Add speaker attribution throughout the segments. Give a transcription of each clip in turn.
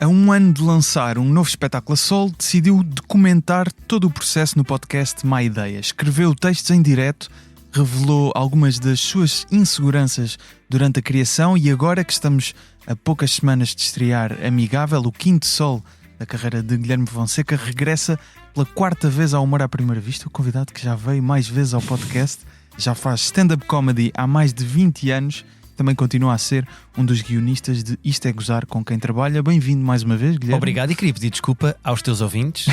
Speaker 1: A um ano de lançar um novo espetáculo a solo, decidiu documentar todo o processo no podcast Má Ideia. Escreveu textos em direto, revelou algumas das suas inseguranças durante a criação e agora que estamos a poucas semanas de estrear Amigável, o quinto solo da carreira de Guilherme Fonseca, regressa pela quarta vez ao Humor à Primeira Vista, o convidado que já veio mais vezes ao podcast, já faz stand-up comedy há mais de 20 anos. Também continua a ser um dos guionistas de Isto é Gozar com quem trabalha. Bem-vindo mais uma vez, Guilherme.
Speaker 2: Obrigado, e queria pedir desculpa aos teus ouvintes,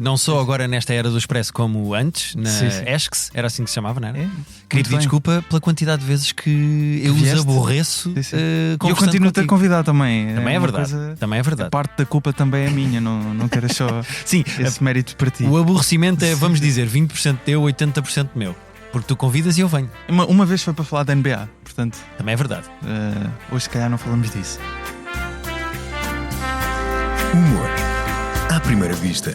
Speaker 2: não só agora nesta era do Expresso como antes, na ESCS, era assim que se chamava, não era? Queria pedir desculpa pela quantidade de vezes que eu os aborreço.
Speaker 1: E eu continuo-te a convidar também.
Speaker 2: Também é verdade. Também é verdade.
Speaker 1: Parte da culpa também é minha, não quero só
Speaker 2: Sim,
Speaker 1: esse mérito para ti.
Speaker 2: O aborrecimento é, vamos dizer, 20% teu, 80% meu. Porque tu convidas e eu venho.
Speaker 1: Uma vez foi para falar da NBA, portanto...
Speaker 2: Também é verdade.
Speaker 1: Hoje se calhar não falamos disso.
Speaker 3: Humor à Primeira Vista.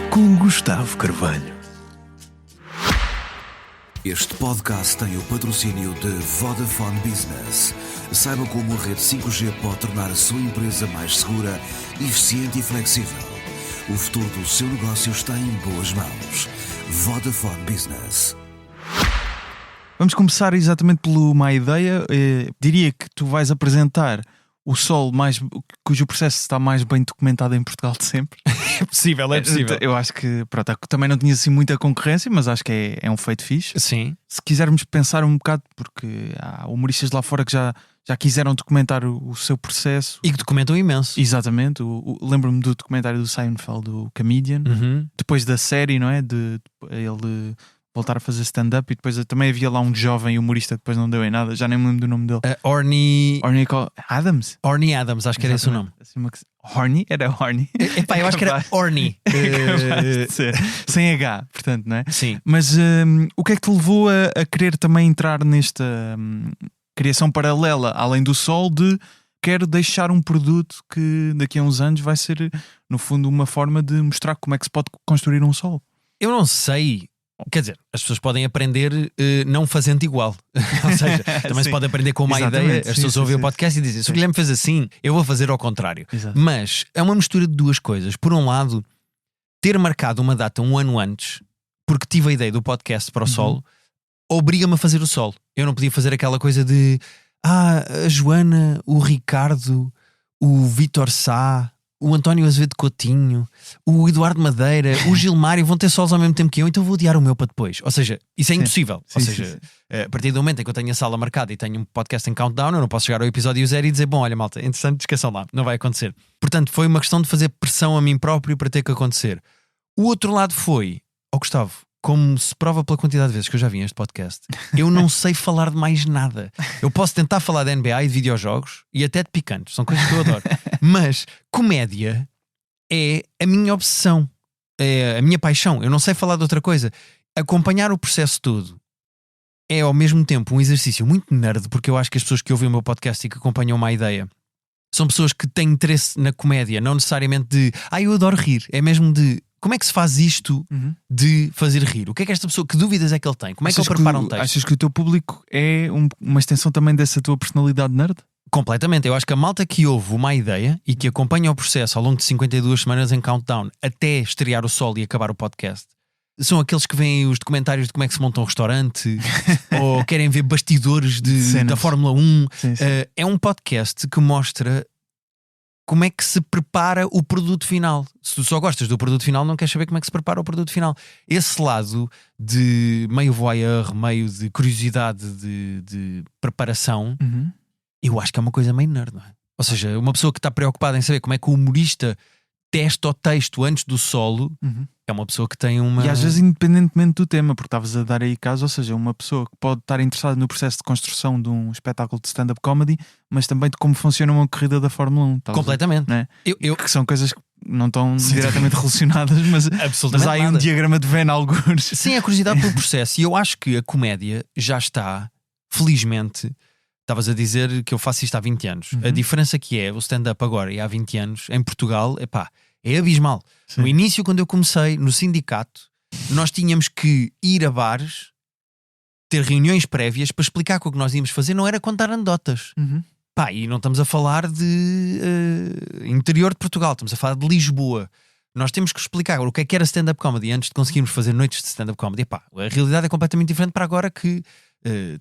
Speaker 3: Com Gustavo Carvalho. Este podcast tem o patrocínio de Vodafone Business. Saiba como a rede 5G pode tornar a sua empresa mais segura, eficiente e flexível. O futuro do seu negócio está em boas mãos. Vodafone Business.
Speaker 1: Vamos começar exatamente pelo Má Ideia. Diria que tu vais apresentar o solo cujo processo está mais bem documentado em Portugal de sempre.
Speaker 2: É possível.
Speaker 1: Eu acho que também não tinha assim muita concorrência, mas acho que é um feito fixe.
Speaker 2: Sim.
Speaker 1: Se quisermos pensar um bocado, porque há humoristas lá fora que já quiseram documentar o seu processo.
Speaker 2: E que documentam imenso.
Speaker 1: Exatamente. Lembro-me do documentário do Seinfeld, do Comedian.
Speaker 2: Uhum.
Speaker 1: Depois da série, não é? De ele voltar a fazer stand-up. E depois também havia lá um jovem humorista que depois não deu em nada. Já nem me lembro do nome dele.
Speaker 2: Orny
Speaker 1: Adams?
Speaker 2: Orny Adams, acho que era esse o nome.
Speaker 1: Horny? Era Horny?
Speaker 2: Epá, eu acho que era Orny.
Speaker 1: Sem H, portanto, não é?
Speaker 2: Sim.
Speaker 1: Mas o que é que te levou a querer também entrar nesta criação paralela, além do sol, de quero deixar um produto que daqui a uns anos vai ser, no fundo, uma forma de mostrar como é que se pode construir um sol?
Speaker 2: Eu não sei. Quer dizer, as pessoas podem aprender não fazendo igual. Ou seja, também se pode aprender com uma ideia. As pessoas ouvem o podcast e dizem: se o Guilherme fez assim, eu vou fazer ao contrário.
Speaker 1: Exato.
Speaker 2: Mas é uma mistura de duas coisas. Por um lado, ter marcado uma data um ano antes, porque tive a ideia do podcast para o solo, obriga-me a fazer o solo. Eu não podia fazer aquela coisa de a Joana, o Ricardo, o Vítor Sá, o António Azevedo Coutinho, o Eduardo Madeira, o Gilmário vão ter solos ao mesmo tempo que eu, então vou adiar o meu para depois. Ou seja, isso é impossível. Ou seja, a partir do momento em que eu tenho a sala marcada e tenho um podcast em countdown, eu não posso chegar ao episódio 0 e dizer: bom, olha malta, interessante, esqueçam lá, não vai acontecer. Portanto, foi uma questão de fazer pressão a mim próprio para ter que acontecer. O outro lado foi: Gustavo, como se prova pela quantidade de vezes que eu já vi este podcast, eu não sei falar de mais nada. Eu posso tentar falar de NBA e de videojogos e até de picantes, são coisas que eu adoro. Mas comédia é a minha obsessão, é a minha paixão. Eu não sei falar de outra coisa. Acompanhar o processo todo é ao mesmo tempo um exercício muito nerd, porque eu acho que as pessoas que ouvem o meu podcast e que acompanham Uma Ideia são pessoas que têm interesse na comédia, não necessariamente de eu adoro rir, é mesmo de como é que se faz isto de fazer rir? O que é que esta pessoa, que dúvidas é que ele tem? Como é que ele prepara um texto?
Speaker 1: Achas que o teu público é uma extensão também dessa tua personalidade nerd?
Speaker 2: Completamente. Eu acho que a malta que ouve Uma Ideia e que acompanha o processo ao longo de 52 semanas em countdown até estrear o solo e acabar o podcast são aqueles que veem os documentários de como é que se monta um restaurante ou querem ver bastidores da Fórmula 1.
Speaker 1: Sim.
Speaker 2: É um podcast que mostra como é que se prepara o produto final. Se tu só gostas do produto final, não queres saber como é que se prepara o produto final. Esse lado de meio voyeur, meio de curiosidade de preparação, eu acho que é uma coisa meio nerd, não é? Ou seja, uma pessoa que está preocupada em saber como é que o humorista testa o texto antes do solo, é uma pessoa que tem uma...
Speaker 1: E às vezes independentemente do tema, porque estavas a dar aí caso, ou seja, uma pessoa que pode estar interessada no processo de construção de um espetáculo de stand-up comedy, mas também de como funciona uma corrida da Fórmula 1.
Speaker 2: Completamente.
Speaker 1: Não é? Que são coisas que não estão diretamente relacionadas, mas há aí um diagrama de Venn algures.
Speaker 2: Sim, a curiosidade pelo processo. E eu acho que a comédia já está, felizmente... Estavas a dizer que eu faço isto há 20 anos. A diferença que é o stand-up agora e há 20 anos, em Portugal, é abismal. Sim. No início, quando eu comecei no sindicato, nós tínhamos que ir a bares ter reuniões prévias para explicar que o que nós íamos fazer não era contar anedotas. Pá, e não estamos a falar de interior de Portugal, estamos a falar de Lisboa. Nós temos que explicar o que é que era stand-up comedy antes de conseguirmos fazer noites de stand-up comedy. E pá, a realidade é completamente diferente para agora que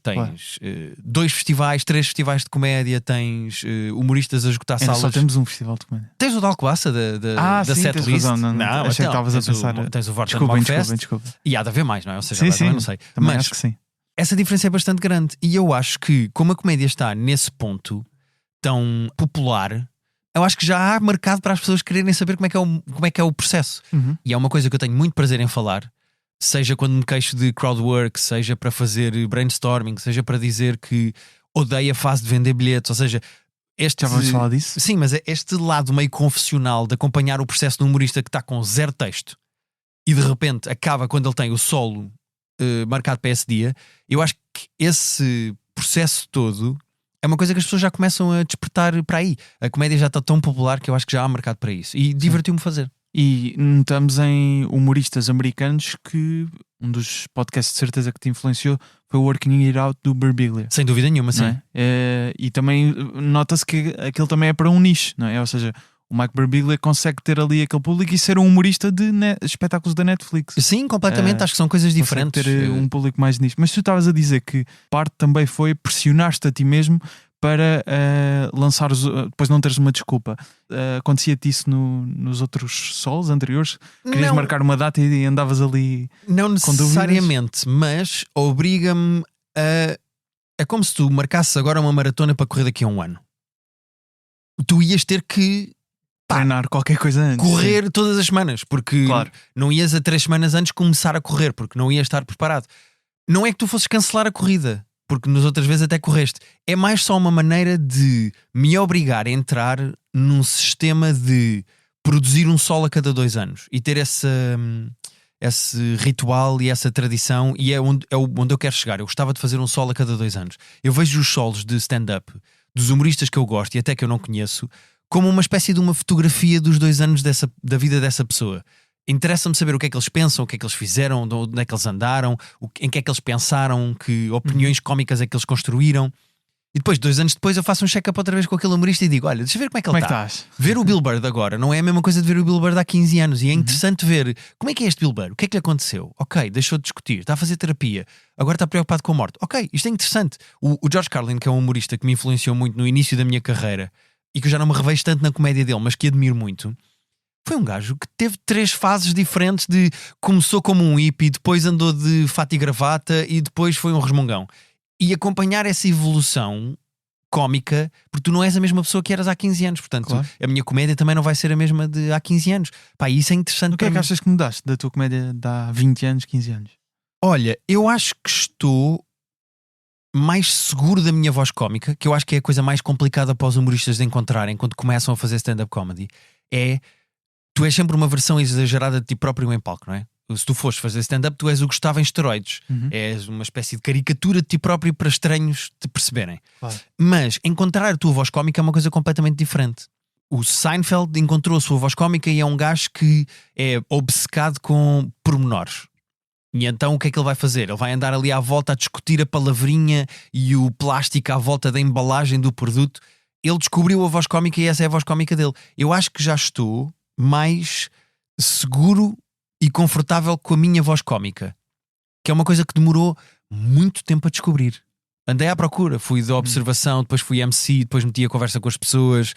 Speaker 2: tens 2 festivais, 3 festivais de comédia, tens humoristas a esgotar salas.
Speaker 1: Só temos um festival de comédia.
Speaker 2: Tens o de Alcobaça da
Speaker 1: sim,
Speaker 2: setlist.
Speaker 1: Não, achei que estavas a pensar.
Speaker 2: Tens o Vorten
Speaker 1: Desculpa.
Speaker 2: E há de haver mais, não é? Ou seja,
Speaker 1: sim.
Speaker 2: não sei.
Speaker 1: Também
Speaker 2: Mas
Speaker 1: acho que sim.
Speaker 2: essa diferença é bastante grande. E eu acho que, como a comédia está nesse ponto tão popular, eu acho que já há mercado para as pessoas quererem saber como é que é o processo. E é uma coisa que eu tenho muito prazer em falar, seja quando me queixo de crowdwork, seja para fazer brainstorming, seja para dizer que odeio a fase de vender bilhetes, ou seja,
Speaker 1: já vamos falar disso?
Speaker 2: Sim, mas é este lado meio confessional de acompanhar o processo de um humorista que está com 0 texto e de repente acaba quando ele tem o solo marcado para esse dia. Eu acho que esse processo todo é uma coisa que as pessoas já começam a despertar para aí. A comédia já está tão popular que eu acho que já há mercado para isso. E divertiu-me fazer.
Speaker 1: E notamos em humoristas americanos que um dos podcasts de certeza que te influenciou foi o Working It Out do Birbiglia.
Speaker 2: Sem dúvida nenhuma, sim.
Speaker 1: E também nota-se que aquilo também é para um nicho, não é? Ou seja, o Mike Birbiglia consegue ter ali aquele público e ser um humorista de espetáculos da Netflix.
Speaker 2: Sim, completamente. Acho que são coisas diferentes.
Speaker 1: Ter um público mais nicho. Mas tu estavas a dizer que parte também foi pressionar-te a ti mesmo para lançar depois não teres uma desculpa. Acontecia-te isso nos outros solos anteriores? Querias marcar uma data e andavas ali
Speaker 2: não
Speaker 1: com
Speaker 2: necessariamente, mas obriga-me a... É como se tu marcasses agora uma maratona para correr daqui a um ano. Tu ias ter que
Speaker 1: treinar qualquer coisa antes.
Speaker 2: Correr todas as semanas, porque
Speaker 1: claro,
Speaker 2: não ias a 3 semanas antes começar a correr, porque não ias estar preparado. Não é que tu fosses cancelar a corrida, porque nas outras vezes até correste. É mais só uma maneira de me obrigar a entrar num sistema de produzir um solo a cada 2 anos e ter esse ritual e essa tradição, e é onde eu quero chegar. Eu gostava de fazer um solo a cada 2 anos. Eu vejo os solos de stand-up dos humoristas que eu gosto e até que eu não conheço como uma espécie de uma fotografia dos 2 anos da vida dessa pessoa. Interessa-me saber o que é que eles pensam, o que é que eles fizeram, onde é que eles andaram, em que é que eles pensaram, que opiniões cómicas é que eles construíram. E depois, 2 anos depois, eu faço um check-up outra vez com aquele humorista e digo: olha, deixa eu ver como é que ele está. Ver o Bill Burr agora não é a mesma coisa de ver o Bill Burr há 15 anos. E é interessante ver como é que é este Bill Burr, o que é que lhe aconteceu. Ok, deixou de discutir, está a fazer terapia, agora está preocupado com a morte. Ok, isto é interessante. O George Carlin, que é um humorista que me influenciou muito no início da minha carreira e que eu já não me revejo tanto na comédia dele, mas que admiro muito, foi um gajo que teve 3 fases diferentes de... Começou como um hippie, depois andou de fato e gravata e depois foi um resmungão. E acompanhar essa evolução cómica, porque tu não és a mesma pessoa que eras há 15 anos. Portanto, claro, a minha comédia também não vai ser a mesma de há 15 anos. Pá, isso é interessante.
Speaker 1: O que é que achas que mudaste da tua comédia de há 20 anos, 15 anos?
Speaker 2: Olha, eu acho que estou mais seguro da minha voz cómica, que eu acho que é a coisa mais complicada para os humoristas de encontrarem quando começam a fazer stand-up comedy. Tu és sempre uma versão exagerada de ti próprio em palco, não é? Se tu fores fazer stand-up, tu és o Gustavo em esteroides. És uma espécie de caricatura de ti próprio para estranhos te perceberem.
Speaker 1: Claro.
Speaker 2: Mas encontrar a tua voz cómica é uma coisa completamente diferente. O Seinfeld encontrou a sua voz cómica e é um gajo que é obcecado com pormenores. E então o que é que ele vai fazer? Ele vai andar ali à volta a discutir a palavrinha e o plástico à volta da embalagem do produto. Ele descobriu a voz cómica e essa é a voz cómica dele. Eu acho que já estou mais seguro e confortável com a minha voz cómica, que é uma coisa que demorou muito tempo a descobrir. Andei à procura, fui de observação, depois fui MC, depois meti a conversa com as pessoas,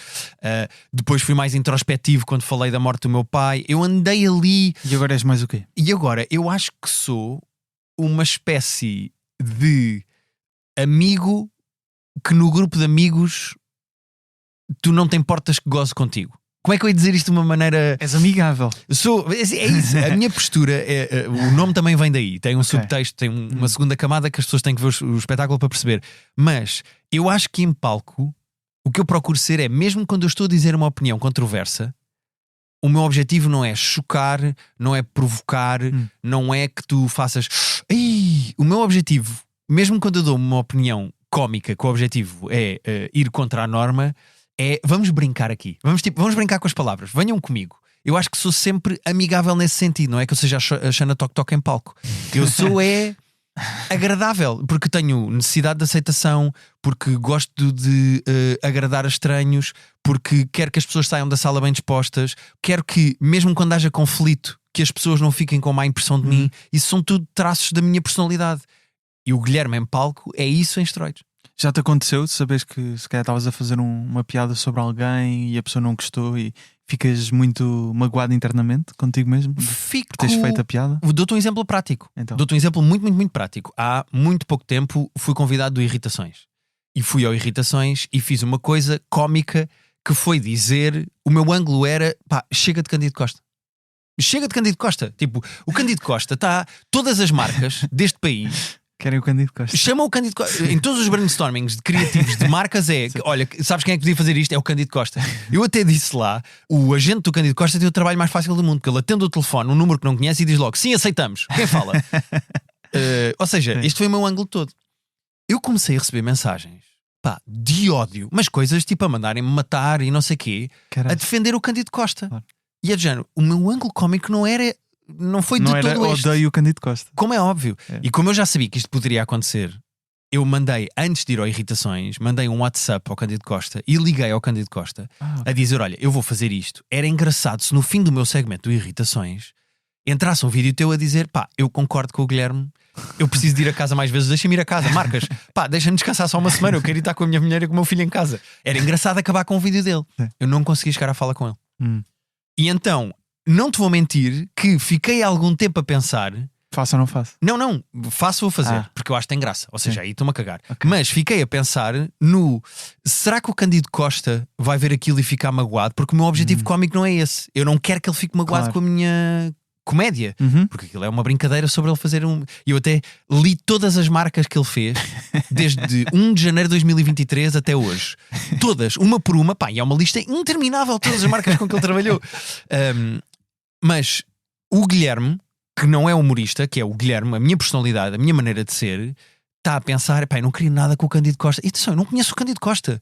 Speaker 2: depois fui mais introspectivo quando falei da morte do meu pai. Eu andei ali.
Speaker 1: E agora és mais o quê?
Speaker 2: E agora eu acho que sou uma espécie de amigo que no grupo de amigos tu não te importas que goze contigo. Como é que eu ia dizer isto de uma maneira...
Speaker 1: És amigável.
Speaker 2: É isso. A minha postura, o nome também vem daí. Tem um subtexto, tem uma segunda camada que as pessoas têm que ver o espetáculo para perceber. Mas eu acho que em palco o que eu procuro ser é, mesmo quando eu estou a dizer uma opinião controversa, o meu objetivo não é chocar, não é provocar, não é que tu faças... O meu objetivo, mesmo quando eu dou uma opinião cómica, que o objetivo é ir contra a norma... vamos brincar aqui, vamos brincar com as palavras, venham comigo. Eu acho que sou sempre amigável nesse sentido, não é que eu seja a Xana Toc Toc em palco. Eu sou agradável, porque tenho necessidade de aceitação, porque gosto de agradar a estranhos, porque quero que as pessoas saiam da sala bem dispostas, quero que, mesmo quando haja conflito, que as pessoas não fiquem com má impressão de mim. Isso são tudo traços da minha personalidade. E o Guilherme em palco é isso em esteroides.
Speaker 1: Já te aconteceu de saberes que se calhar estavas a fazer uma piada sobre alguém e a pessoa não gostou e ficas muito magoado internamente contigo mesmo por teres feito a piada?
Speaker 2: Dou-te um exemplo prático.
Speaker 1: Então.
Speaker 2: Dou-te um exemplo muito, muito, muito prático. Há muito pouco tempo fui convidado do Irritações. E fui ao Irritações e fiz uma coisa cómica que foi dizer... O meu ângulo era... Pá, chega de Cândido Costa. Chega de Cândido Costa. Tipo, o Cândido Costa está... Todas as marcas deste país...
Speaker 1: Querem o Cândido Costa.
Speaker 2: Chama o Cândido Costa. Em todos os brainstormings de criativos de marcas é... Olha, sabes quem é que podia fazer isto? É o Cândido Costa. Eu até disse lá, o agente do Cândido Costa tem o trabalho mais fácil do mundo, porque ele atende o telefone, um número que não conhece e diz logo, sim, aceitamos. Quem fala? Ou seja, este foi o meu ângulo todo. Eu comecei a receber mensagens, pá, de ódio, mas coisas tipo a mandarem-me matar e não sei o quê, a defender o Cândido Costa.
Speaker 1: Claro.
Speaker 2: E é de género, o meu ângulo cómico não foi
Speaker 1: não
Speaker 2: de
Speaker 1: era,
Speaker 2: todo este.
Speaker 1: odeio o Cândido Costa.
Speaker 2: Como é óbvio.
Speaker 1: É.
Speaker 2: E como eu já sabia que isto poderia acontecer, eu mandei, antes de ir ao Irritações, mandei um WhatsApp ao Cândido Costa e liguei ao Cândido Costa a dizer, olha, eu vou fazer isto. Era engraçado se no fim do meu segmento do Irritações entrasse um vídeo teu a dizer, pá, eu concordo com o Guilherme, eu preciso de ir a casa mais vezes, deixa-me ir a casa, Marcas, pá, deixa-me descansar só uma semana, eu quero ir estar com a minha mulher e com o meu filho em casa. Era engraçado acabar com o vídeo dele. Eu não consegui chegar à fala com ele. E então, não te vou mentir que fiquei algum tempo a pensar...
Speaker 1: Faço ou não faço?
Speaker 2: Não, faço ou fazer, porque eu acho que tem graça. Ou seja, aí estou-me a cagar.
Speaker 1: Okay.
Speaker 2: Mas fiquei a pensar no... Será que o Cândido Costa vai ver aquilo e ficar magoado? Porque o meu objetivo cómico não é esse. Eu não quero que ele fique magoado com a minha comédia. Porque aquilo é uma brincadeira sobre ele fazer um... Eu até li todas as marcas que ele fez desde 1 de janeiro de 2023 até hoje. Todas, uma por uma. Pá, e é uma lista interminável todas as marcas com que ele trabalhou. Mas o Guilherme, que não é humorista, que é o Guilherme, a minha personalidade, a minha maneira de ser, está a pensar, pá, eu não queria nada com o Cândido Costa. E atenção, eu não conheço o Cândido Costa.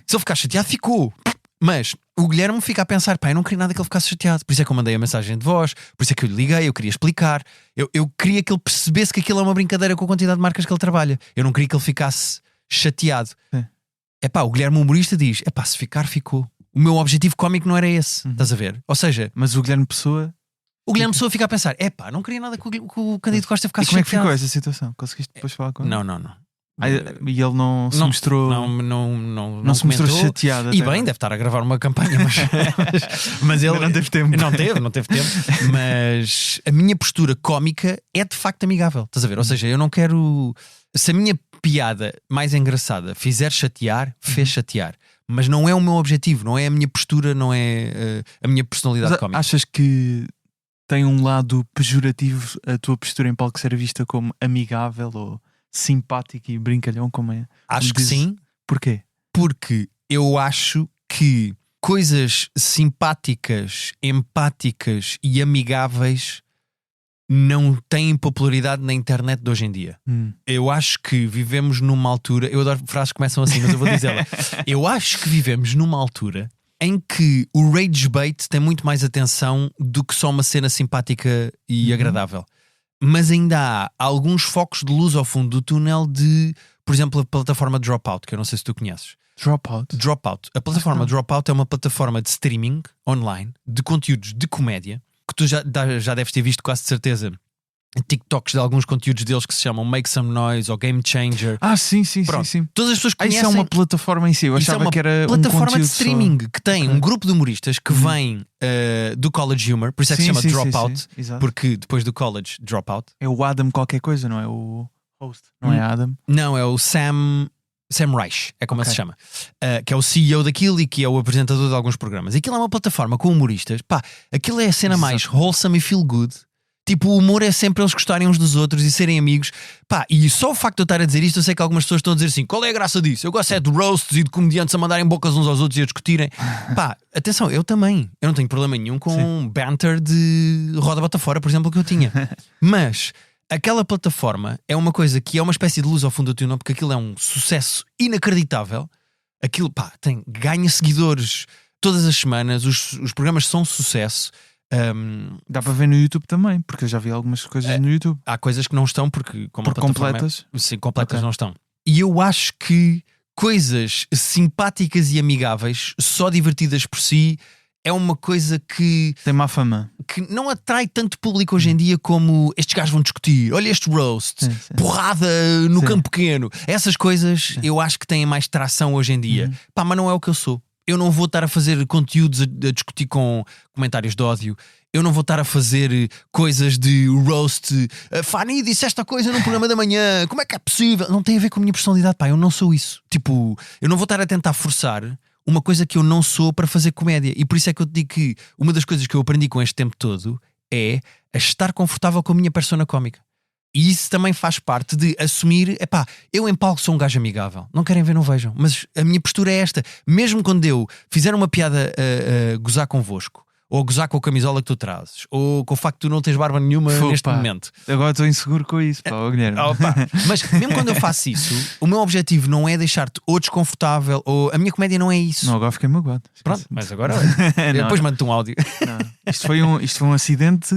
Speaker 2: Se ele ficar chateado, ficou. Mas o Guilherme fica a pensar, pá, eu não queria nada que ele ficasse chateado. Por isso é que eu mandei a mensagem de voz, por isso é que eu lhe liguei, eu queria explicar. Eu queria que ele percebesse que aquilo é uma brincadeira com a quantidade de marcas que ele trabalha. Eu não queria que ele ficasse chateado. É pá, o Guilherme humorista diz, é pá, se ficar, ficou. O meu objetivo cómico não era esse, estás a ver? Ou seja...
Speaker 1: Mas o Guilherme Pessoa...
Speaker 2: O Guilherme Pessoa fica a pensar, epá, não queria nada que o Cândido Costa ficasse
Speaker 1: chateado. E como é que
Speaker 2: chateado.
Speaker 1: ficou essa situação? Conseguiste depois falar com ele?
Speaker 2: Não.
Speaker 1: E ele não se mostrou...
Speaker 2: Não
Speaker 1: se mostrou chateado.
Speaker 2: E bem, deve estar a gravar uma campanha, mas ele...
Speaker 1: não teve tempo.
Speaker 2: Não teve tempo. Mas a minha postura cómica é de facto amigável, estás a ver? Ou seja, eu não quero... Se a minha piada mais engraçada fizer chatear, fez chatear. Mas não é o meu objetivo, não é a minha postura, não é a minha personalidade cómica.
Speaker 1: Achas que tem um lado pejorativo a tua postura em palco ser vista como amigável ou simpático e brincalhão como é?
Speaker 2: Acho que sim.
Speaker 1: Porquê?
Speaker 2: Porque eu acho que coisas simpáticas, empáticas e amigáveis não têm popularidade na internet de hoje em dia. Eu acho que vivemos numa altura... Eu adoro frases que começam assim, mas eu vou dizê-la. Eu acho que vivemos numa altura em que o rage bait tem muito mais atenção do que só uma cena simpática e agradável. Mas ainda há alguns focos de luz ao fundo do túnel de, por exemplo, a plataforma Dropout, que eu não sei se tu conheces. Dropout. A plataforma Dropout é uma plataforma de streaming online de conteúdos de comédia que tu já deves ter visto quase de certeza TikToks de alguns conteúdos deles que se chamam Make Some Noise ou Game Changer.
Speaker 1: Sim.
Speaker 2: Todas as pessoas conhecem.
Speaker 1: Isso é uma plataforma em si. Eu achava que era uma
Speaker 2: plataforma de streaming que tem um grupo de humoristas que vem do College Humor, por isso é que se chama Dropout, porque depois do college, Dropout.
Speaker 1: É o Adam qualquer coisa, não é? O host, não é Adam?
Speaker 2: Não, é o Sam Reich, é como ele se chama, que é o CEO daquilo e que é o apresentador de alguns programas. Aquilo é uma plataforma com humoristas. Pá, aquilo é a cena mais wholesome e feel good. Tipo, o humor é sempre eles gostarem uns dos outros e serem amigos. Pá, e só o facto de eu estar a dizer isto, eu sei que algumas pessoas estão a dizer assim, qual é a graça disso? Eu gosto é de roasts e de comediantes a mandarem bocas uns aos outros e a discutirem. Pá, atenção, eu também. Eu não tenho problema nenhum com um banter de roda bota fora, por exemplo, que eu tinha. Mas aquela plataforma é uma coisa que é uma espécie de luz ao fundo do túnel, porque aquilo é um sucesso inacreditável. Aquilo, pá, ganha seguidores todas as semanas, os programas são sucesso.
Speaker 1: Dá para ver no YouTube também, porque eu já vi algumas coisas no YouTube.
Speaker 2: Há coisas que não estão porque como a plataforma
Speaker 1: completas.
Speaker 2: Sim, completas
Speaker 1: Ok.
Speaker 2: não estão. E eu acho que coisas simpáticas e amigáveis, só divertidas por si, é uma coisa que
Speaker 1: Tem má fama.
Speaker 2: não atrai tanto público hoje em dia como estes gajos vão discutir. Olha este roast,
Speaker 1: Sim, sim.
Speaker 2: porrada no
Speaker 1: Sim.
Speaker 2: campo pequeno. Essas coisas eu acho que têm mais tração hoje em dia. Pá, mas não é o que eu sou. Eu não vou estar a fazer conteúdos a discutir com comentários de ódio. Eu não vou estar a fazer coisas de roast. Fanny disse esta coisa num programa da manhã. Como é que é possível? Não tem a ver com a minha personalidade, pá. Eu não sou isso. Tipo, eu não vou estar a tentar forçar uma coisa que eu não sou para fazer comédia. E por isso é que eu te digo que uma das coisas que eu aprendi com este tempo todo é a estar confortável com a minha persona cómica. E isso também faz parte de assumir, epá, eu em palco sou um gajo amigável. Não querem ver, não vejam. Mas a minha postura é esta. Mesmo quando eu fizer uma piada a gozar convosco, ou a gozar com a camisola que tu trazes, ou com o facto de tu não teres barba nenhuma neste
Speaker 1: pá.
Speaker 2: momento.
Speaker 1: Agora estou inseguro com isso, pá, Guilherme.
Speaker 2: Pá. Mas mesmo quando eu faço isso, o meu objetivo não é deixar-te ou desconfortável, ou a minha comédia não é isso.
Speaker 1: Não, agora fiquei magoado.
Speaker 2: Pronto, mas agora
Speaker 1: Não,
Speaker 2: depois mando-te um áudio.
Speaker 1: não. Isto foi um acidente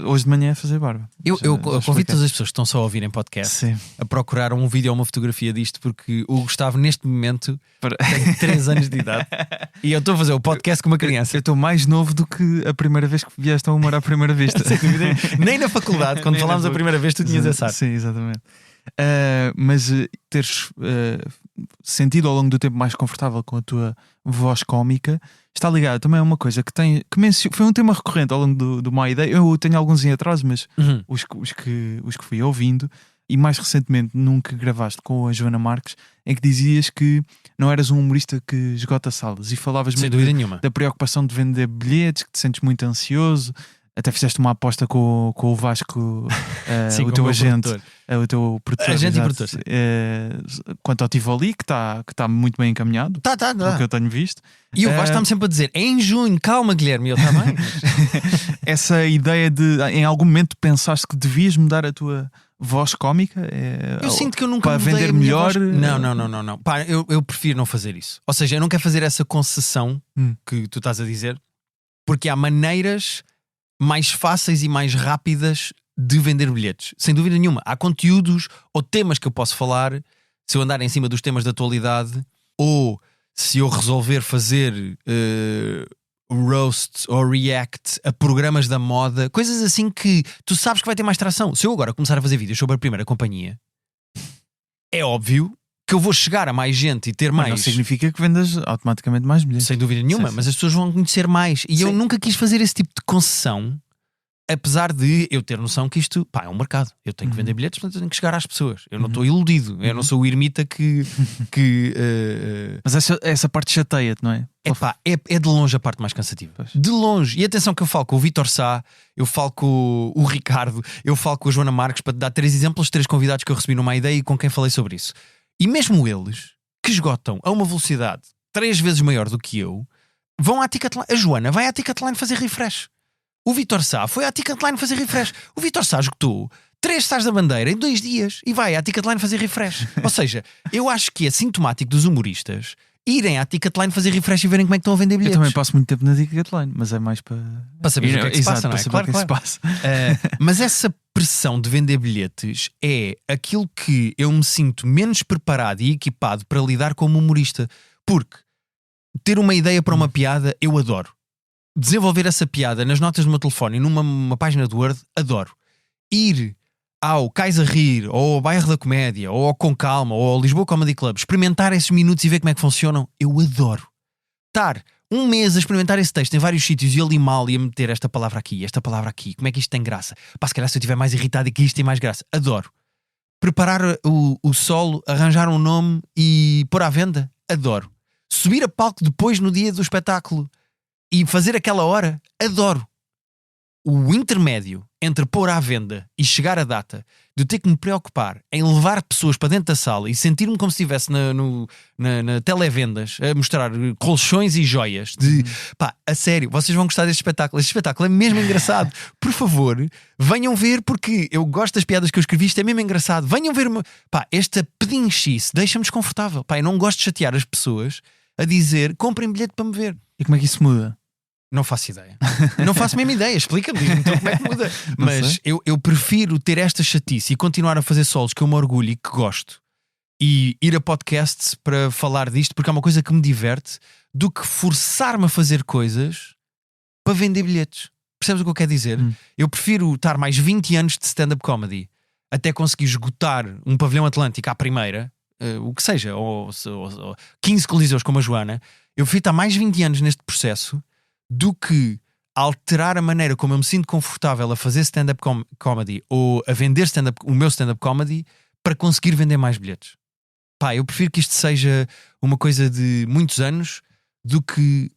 Speaker 1: hoje de manhã a fazer barba.
Speaker 2: Eu
Speaker 1: Já
Speaker 2: convido
Speaker 1: expliquei.
Speaker 2: todas as pessoas que estão só a ouvir em podcast
Speaker 1: Sim.
Speaker 2: a procurar um vídeo ou uma fotografia disto, porque o Gustavo neste momento
Speaker 1: Para-
Speaker 2: tem 3 anos de idade e eu estou a fazer o podcast com uma criança.
Speaker 1: Eu estou mais novo do que a primeira vez que vieste a humor à primeira vista.
Speaker 2: Sem dúvida. Nem na faculdade, quando
Speaker 1: Nem
Speaker 2: falámos
Speaker 1: na
Speaker 2: a primeira vez, tu tinhas essa arte.
Speaker 1: Sim, exatamente. Mas teres sentido ao longo do tempo mais confortável com a tua voz cómica está ligado também a uma coisa que foi um tema recorrente ao longo do My Day. Eu tenho alguns em atraso, mas
Speaker 2: Uhum.
Speaker 1: os que fui ouvindo, e mais recentemente num que gravaste com a Joana Marques, em que dizias que não eras um humorista que esgota salas e falavas
Speaker 2: Sem
Speaker 1: muito
Speaker 2: dúvida nenhuma.
Speaker 1: da preocupação de vender bilhetes, que te sentes muito ansioso. Até fizeste uma aposta com o Vasco,
Speaker 2: Sim,
Speaker 1: o
Speaker 2: com
Speaker 1: teu
Speaker 2: meu
Speaker 1: agente,
Speaker 2: produtor.
Speaker 1: o teu produtor,
Speaker 2: Agente e
Speaker 1: exato.
Speaker 2: produtor, sim.
Speaker 1: Quanto ao Tivoli, que está muito bem encaminhado,
Speaker 2: Tá.
Speaker 1: pelo que eu tenho visto.
Speaker 2: E o Vasco está-me sempre a dizer: é em junho, calma, Guilherme. E eu, está bem.
Speaker 1: Essa ideia de, em algum momento, pensaste que devias mudar a tua voz cómica?
Speaker 2: Eu sinto que eu nunca
Speaker 1: para
Speaker 2: mudei
Speaker 1: vender
Speaker 2: a minha
Speaker 1: melhor.
Speaker 2: voz. Não. Pá, eu prefiro não fazer isso. Ou seja, eu não quero fazer essa concessão que tu estás a dizer, porque há maneiras mais fáceis e mais rápidas de vender bilhetes. Sem dúvida nenhuma. Há conteúdos ou temas que eu posso falar se eu andar em cima dos temas da atualidade, ou se eu resolver fazer roasts ou react a programas da moda, coisas assim que tu sabes que vai ter mais tração. Se eu agora começar a fazer vídeos sobre a primeira companhia, é óbvio que eu vou chegar a mais gente e ter
Speaker 1: Mas
Speaker 2: mais.
Speaker 1: não significa que vendas automaticamente mais bilhetes.
Speaker 2: Sem dúvida nenhuma,
Speaker 1: Sim.
Speaker 2: mas as pessoas vão conhecer mais. E eu
Speaker 1: Sim.
Speaker 2: nunca quis fazer esse tipo de concessão, apesar de eu ter noção que isto, pá, é um mercado. Eu tenho que vender bilhetes, portanto eu tenho que chegar às pessoas. Eu não estou iludido. Eu não sou o ermita que
Speaker 1: Mas essa parte chateia-te, não é?
Speaker 2: é de longe a parte mais cansativa.
Speaker 1: Pois.
Speaker 2: De longe. E atenção que eu falo com o Vítor Sá, eu falo com o Ricardo, eu falo com a Joana Marques, para te dar 3 exemplos, 3 convidados que eu recebi numa ideia e com quem falei sobre isso. E mesmo eles, que esgotam a uma velocidade 3 vezes maior do que eu, vão à Ticketline. A Joana vai à Ticketline fazer refresh. O Vítor Sá foi à Ticketline fazer refresh. O Vítor Sá esgotou 3 Sás da Bandeira em 2 dias e vai à Ticketline fazer refresh. Ou seja, eu acho que é sintomático dos humoristas irem à Ticketline fazer refresh e verem como é que estão a vender
Speaker 1: Eu
Speaker 2: bilhetes.
Speaker 1: também passo muito tempo na Ticketline, mas é mais para
Speaker 2: saber o que é que se passa, não é?
Speaker 1: para saber
Speaker 2: Claro,
Speaker 1: o que é que
Speaker 2: claro.
Speaker 1: se passa.
Speaker 2: Mas essa pressão de vender bilhetes é aquilo que eu me sinto menos preparado e equipado para lidar como humorista. Porque ter uma ideia para uma piada, eu adoro. Desenvolver essa piada nas notas do meu telefone e numa página do Word, adoro. Ir ao Cais a Rir, ou ao Bairro da Comédia, ou ao Com Calma, ou ao Lisboa Comedy Club, experimentar esses minutos e ver como é que funcionam, eu adoro. Estar 1 mês a experimentar esse texto em vários sítios e a limá-lo e a meter esta palavra aqui, como é que isto tem graça? Pá, se calhar se eu estiver mais irritado e que isto tem mais graça, adoro. Preparar o solo, arranjar um nome e pôr à venda, adoro. Subir a palco depois no dia do espetáculo e fazer aquela hora, adoro. O intermédio entre pôr à venda e chegar à data, de eu ter que me preocupar em levar pessoas para dentro da sala e sentir-me como se estivesse na televendas a mostrar colchões e joias de pá, a sério, vocês vão gostar deste espetáculo. Este espetáculo é mesmo engraçado. Por favor, venham ver, porque eu gosto das piadas que eu escrevi, isto é mesmo engraçado. Venham ver, pá, esta pedinchice deixa-me desconfortável. Pá, eu não gosto de chatear as pessoas a dizer comprem bilhete para me ver.
Speaker 1: E como é que isso muda?
Speaker 2: Não faço ideia. Não faço mesmo ideia. Explica-me, diz-me então como é que muda.
Speaker 1: Não
Speaker 2: Mas
Speaker 1: sei.
Speaker 2: eu prefiro ter esta chatice e continuar a fazer solos que eu me orgulho e que gosto e ir a podcasts para falar disto porque é uma coisa que me diverte do que forçar-me a fazer coisas para vender bilhetes. Percebes o que eu quero dizer? Eu prefiro estar mais 20 anos de stand-up comedy até conseguir esgotar um pavilhão Atlântico à primeira, o que seja, ou 15 coliseus como a Joana. Eu prefiro estar mais 20 anos neste processo do que alterar a maneira como eu me sinto confortável a fazer stand-up comedy ou a vender o meu stand-up comedy para conseguir vender mais bilhetes. Pá, eu prefiro que isto seja uma coisa de muitos anos do que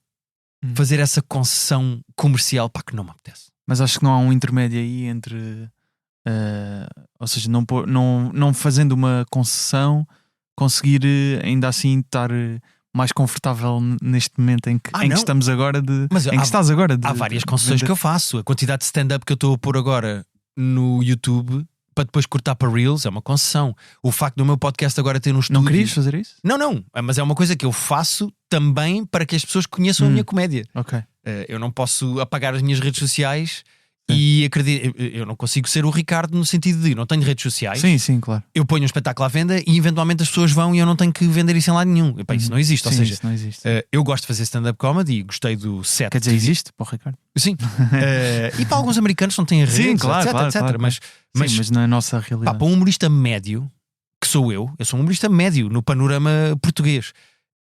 Speaker 2: fazer essa concessão comercial, pá, que não me apetece.
Speaker 1: Mas acho que não há um intermédio aí entre... ou seja, não fazendo uma concessão, conseguir ainda assim estar mais confortável neste momento em que estamos agora estás agora.
Speaker 2: Há várias concessões que eu faço. A quantidade de stand-up que eu estou a pôr agora no YouTube para depois cortar para Reels é uma concessão. O facto do meu podcast agora ter um estúdio...
Speaker 1: Não querias fazer isso?
Speaker 2: Não, mas é uma coisa que eu faço também para que as pessoas conheçam a minha comédia.
Speaker 1: Ok.
Speaker 2: Eu não posso apagar as minhas redes sociais e acredito, eu não consigo ser o Ricardo no sentido de não tenho redes sociais.
Speaker 1: Sim, claro.
Speaker 2: Eu ponho um espetáculo à venda e eventualmente as pessoas vão e eu não tenho que vender isso em lado nenhum. Epá, isso não existe. Ou seja,
Speaker 1: isso não existe.
Speaker 2: Eu gosto de fazer stand-up comedy e gostei do set.
Speaker 1: Quer dizer, existe para o Ricardo?
Speaker 2: Sim. E para alguns americanos não têm redes,
Speaker 1: Sim, claro,
Speaker 2: etc.
Speaker 1: claro. Mas na nossa realidade.
Speaker 2: Para um humorista médio, que sou eu sou um humorista médio no panorama português.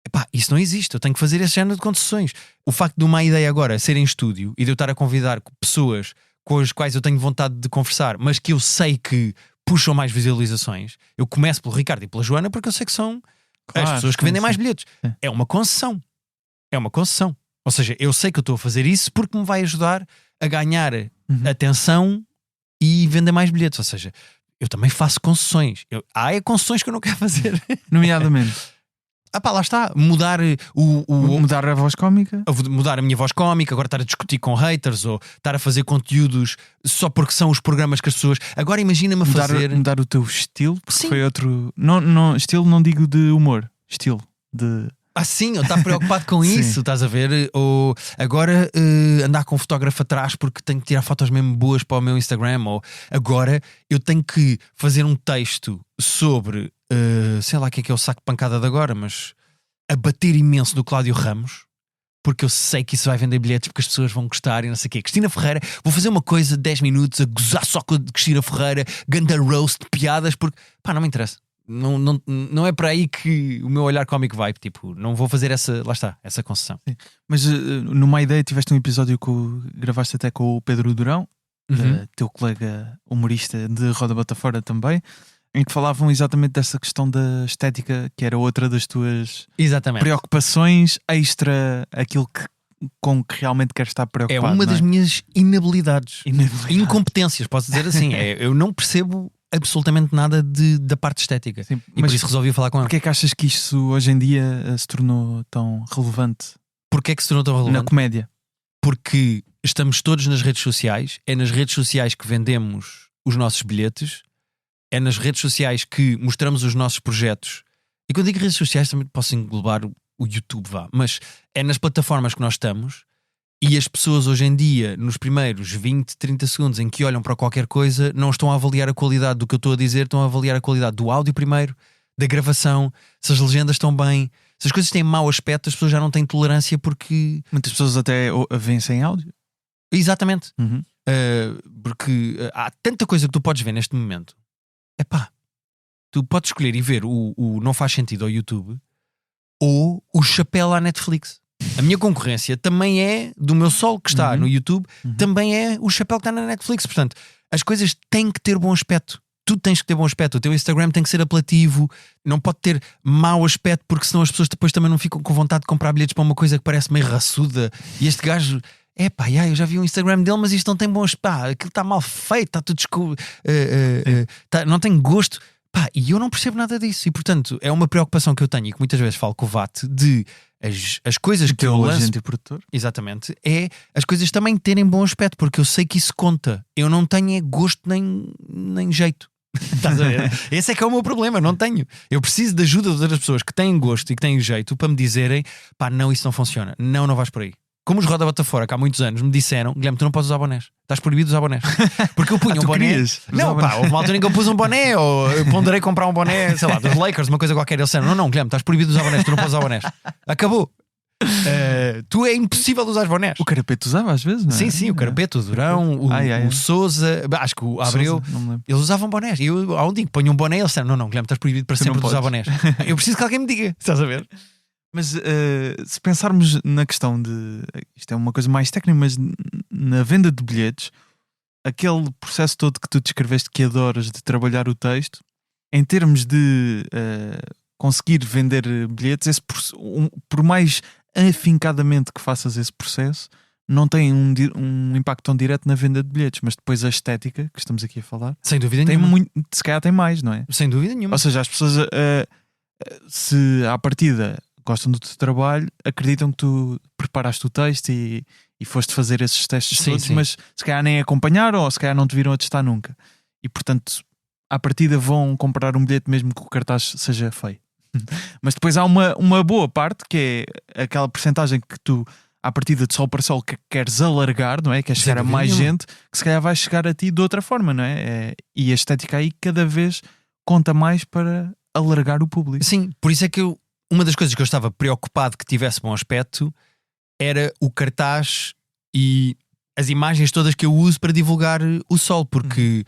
Speaker 2: Epá, isso não existe, eu tenho que fazer esse género de concessões. O facto de uma ideia agora ser em estúdio e de eu estar a convidar pessoas com as quais eu tenho vontade de conversar, mas que eu sei que puxam mais visualizações, eu começo pelo Ricardo e pela Joana porque eu sei que são as pessoas que vendem mais bilhetes. É uma concessão. Ou seja, eu sei que eu estou a fazer isso porque me vai ajudar a ganhar atenção e vender mais bilhetes. Ou seja, eu também faço concessões. Há concessões que eu não quero fazer.
Speaker 1: Nomeadamente...
Speaker 2: lá está, mudar
Speaker 1: mudar a voz cómica,
Speaker 2: mudar a minha voz cómica, agora estar a discutir com haters ou estar a fazer conteúdos só porque são os programas que as pessoas... Agora imagina-me fazer...
Speaker 1: Mudar o teu estilo, porque
Speaker 2: Sim.
Speaker 1: foi outro... Não, estilo não digo de humor, estilo de...
Speaker 2: Sim, ou estar preocupado com isso, estás a ver? Ou agora andar com um fotógrafo atrás porque tenho que tirar fotos mesmo boas para o meu Instagram, ou agora eu tenho que fazer um texto sobre... sei lá o que é o saco de pancada de agora, mas a bater imenso do Cláudio Ramos, porque eu sei que isso vai vender bilhetes porque as pessoas vão gostar e não sei o quê. Cristina Ferreira, vou fazer uma coisa de 10 minutos a gozar só com a Cristina Ferreira, ganda roast de piadas, porque pá, não me interessa. Não é para aí que o meu olhar cómico vai. Tipo, não vou fazer essa concessão.
Speaker 1: Sim. Mas numa ideia tiveste um episódio que gravaste até com o Pedro Durão, teu colega humorista de Roda Bota Fora também, em que falavam exatamente dessa questão da estética, que era outra das tuas preocupações extra aquilo com que realmente queres estar preocupado.
Speaker 2: É uma das minhas inabilidades. Incompetências, posso dizer assim. Eu não percebo absolutamente nada da parte estética.
Speaker 1: Sim,
Speaker 2: e por isso resolvi falar com ele.
Speaker 1: Porquê é que achas que isso hoje em dia se tornou tão relevante?
Speaker 2: Porquê é que se tornou tão relevante?
Speaker 1: Na comédia.
Speaker 2: Porque estamos todos nas redes sociais. É nas redes sociais que vendemos os nossos bilhetes. É nas redes sociais que mostramos os nossos projetos. E quando digo redes sociais também posso englobar o YouTube, mas é nas plataformas que nós estamos. E as pessoas hoje em dia, nos primeiros 20, 30 segundos em que olham para qualquer coisa, não estão a avaliar a qualidade do que eu estou a dizer, estão a avaliar a qualidade do áudio primeiro, da gravação, se as legendas estão bem. Se as coisas têm mau aspecto, as pessoas já não têm tolerância porque...
Speaker 1: Muitas pessoas até veem sem áudio.
Speaker 2: Exatamente. Porque há tanta coisa que tu podes ver neste momento. Tu podes escolher e ver o Não Faz Sentido ao YouTube ou o Chapéu à Netflix. A minha concorrência também é do meu solo que está no YouTube, também é o Chapéu que está na Netflix. Portanto, as coisas têm que ter bom aspecto. Tu tens que ter bom aspecto. O teu Instagram tem que ser apelativo, não pode ter mau aspecto, porque senão as pessoas depois também não ficam com vontade de comprar bilhetes para uma coisa que parece meio raçuda. E este gajo, eu já vi o Instagram dele, mas isto não tem bom aspecto. Aquilo está mal feito, está tudo não tem gosto. E eu não percebo nada disso. E portanto, é uma preocupação que eu tenho e que muitas vezes falo com o VAT de as coisas que eu lanço,
Speaker 1: agente e produtor.
Speaker 2: Exatamente, é as coisas também terem bom aspecto, porque eu sei que isso conta. Eu não tenho gosto nem jeito. Estás a ver? Esse é que é o meu problema, não tenho. Eu preciso de ajuda de outras pessoas que têm gosto e que têm jeito para me dizerem: não, isso não funciona, não vais por aí, como os Roda Bota Fora, que há muitos anos me disseram: Guilherme, tu não podes usar bonés, estás proibido de usar bonés. Porque eu punha um boné. Não, pá, houve uma altura em que eu pus um boné, ou eu ponderei comprar um boné, sei lá, dos Lakers, uma coisa qualquer. Eles disseram: não, Guilherme, estás proibido de usar bonés, tu não podes usar bonés. Acabou. Tu é impossível de usar bonés.
Speaker 1: O Carapeto usava às vezes, não é?
Speaker 2: Sim, o Carapeto, o Durão, o Sousa, acho que o Abreu, eles usavam bonés. E eu, há um dia que ponho um boné, eles disseram: não, Guilherme, estás proibido para sempre de usar bonés. Eu preciso que alguém me diga, estás a ver?
Speaker 1: Mas se pensarmos na questão de, isto é uma coisa mais técnica, mas na venda de bilhetes, aquele processo todo que tu descreveste que adoras de trabalhar o texto, em termos de conseguir vender bilhetes, por mais afincadamente que faças esse processo, não tem um impacto tão direto na venda de bilhetes, mas depois a estética que estamos aqui a falar,
Speaker 2: sem dúvida nenhuma,
Speaker 1: se calhar tem mais, não é?
Speaker 2: Sem dúvida nenhuma.
Speaker 1: Ou seja, as pessoas se à partida gostam do teu trabalho, acreditam que tu preparaste o texto e foste fazer esses testes todos, mas se calhar nem acompanharam ou se calhar não te viram a testar nunca. E portanto, à partida vão comprar um bilhete mesmo que o cartaz seja feio. Mas depois há uma boa parte que é aquela percentagem que tu, à partida de sol para sol, que queres alargar, não é? Queres chegar a mais gente, que se calhar vai chegar a ti de outra forma, não é? E a estética aí cada vez conta mais para alargar o público.
Speaker 2: Sim, por isso é que uma das coisas que eu estava preocupado que tivesse bom aspecto era o cartaz e as imagens todas que eu uso para divulgar o Sol, porque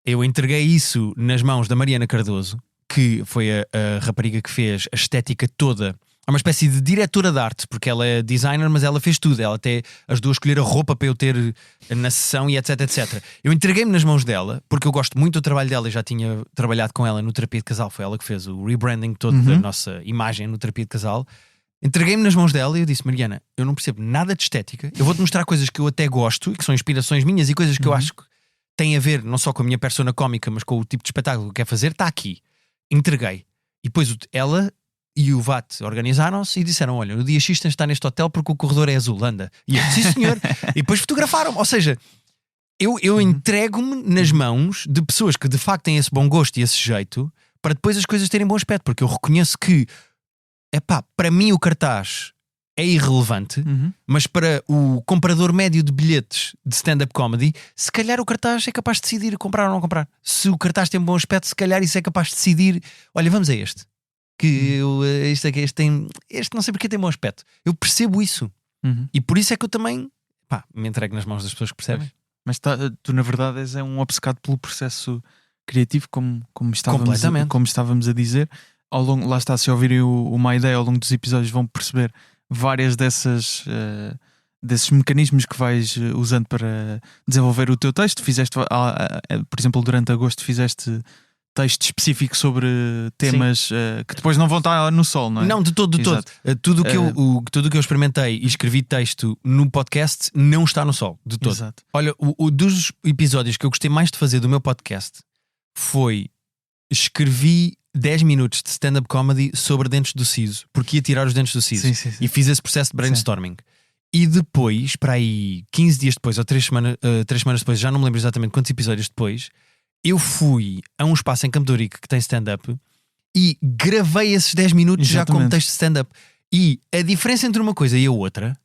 Speaker 2: eu entreguei isso nas mãos da Mariana Cardoso, que foi a rapariga que fez a estética toda. É uma espécie de diretora de arte, porque ela é designer, mas ela fez tudo. Ela até ajudou a escolher a roupa para eu ter na sessão e etc, etc. Eu entreguei-me nas mãos dela, porque eu gosto muito do trabalho dela e já tinha trabalhado com ela no Terapia de Casal. Foi ela que fez o rebranding todo da nossa imagem no Terapia de Casal. Entreguei-me nas mãos dela e eu disse: Mariana, eu não percebo nada de estética, eu vou-te mostrar coisas que eu até gosto e que são inspirações minhas e coisas que eu acho que têm a ver não só com a minha persona cómica, mas com o tipo de espetáculo que quer fazer. Está aqui. Entreguei. E depois ela e o VAT organizaram-se e disseram: olha, no dia X tens de estar neste hotel porque o corredor é azul, anda. E eu: sim senhor. E depois fotografaram-me. Ou seja, eu entrego-me nas mãos de pessoas que de facto têm esse bom gosto e esse jeito para depois as coisas terem bom aspecto, porque eu reconheço que para mim o cartaz é irrelevante, mas para o comprador médio de bilhetes de stand-up comedy, se calhar o cartaz é capaz de decidir comprar ou não comprar. Se o cartaz tem um bom aspecto, se calhar isso é capaz de decidir: olha, vamos a este. Que este não sei porque tem bom aspecto. Eu percebo isso. E por isso é que eu também me entrego nas mãos das pessoas que percebem.
Speaker 1: Mas tu na verdade és um obcecado pelo processo criativo, como estávamos a dizer. Ao longo, lá está, se ouvirem uma ideia ao longo dos episódios vão perceber várias desses mecanismos que vais usando para desenvolver o teu texto. Fizeste, por exemplo, durante agosto fizeste texto específico sobre temas que depois não vão estar no Sol, não é?
Speaker 2: Não, de todo. Tudo o que eu experimentei e escrevi texto no podcast não está no Sol, de todo.
Speaker 1: Exato.
Speaker 2: Olha, dos episódios que eu gostei mais de fazer do meu podcast foi: escrevi 10 minutos de stand-up comedy sobre dentes do siso, porque ia tirar os dentes do siso.
Speaker 1: Sim.
Speaker 2: E fiz esse processo de brainstorming. E depois, para aí 15 dias depois ou 3 semanas depois, já não me lembro exatamente quantos episódios depois, eu fui a um espaço em Campo de Ourique que tem stand-up e gravei esses 10 minutos já como texto de stand-up. E a diferença entre uma coisa e a outra,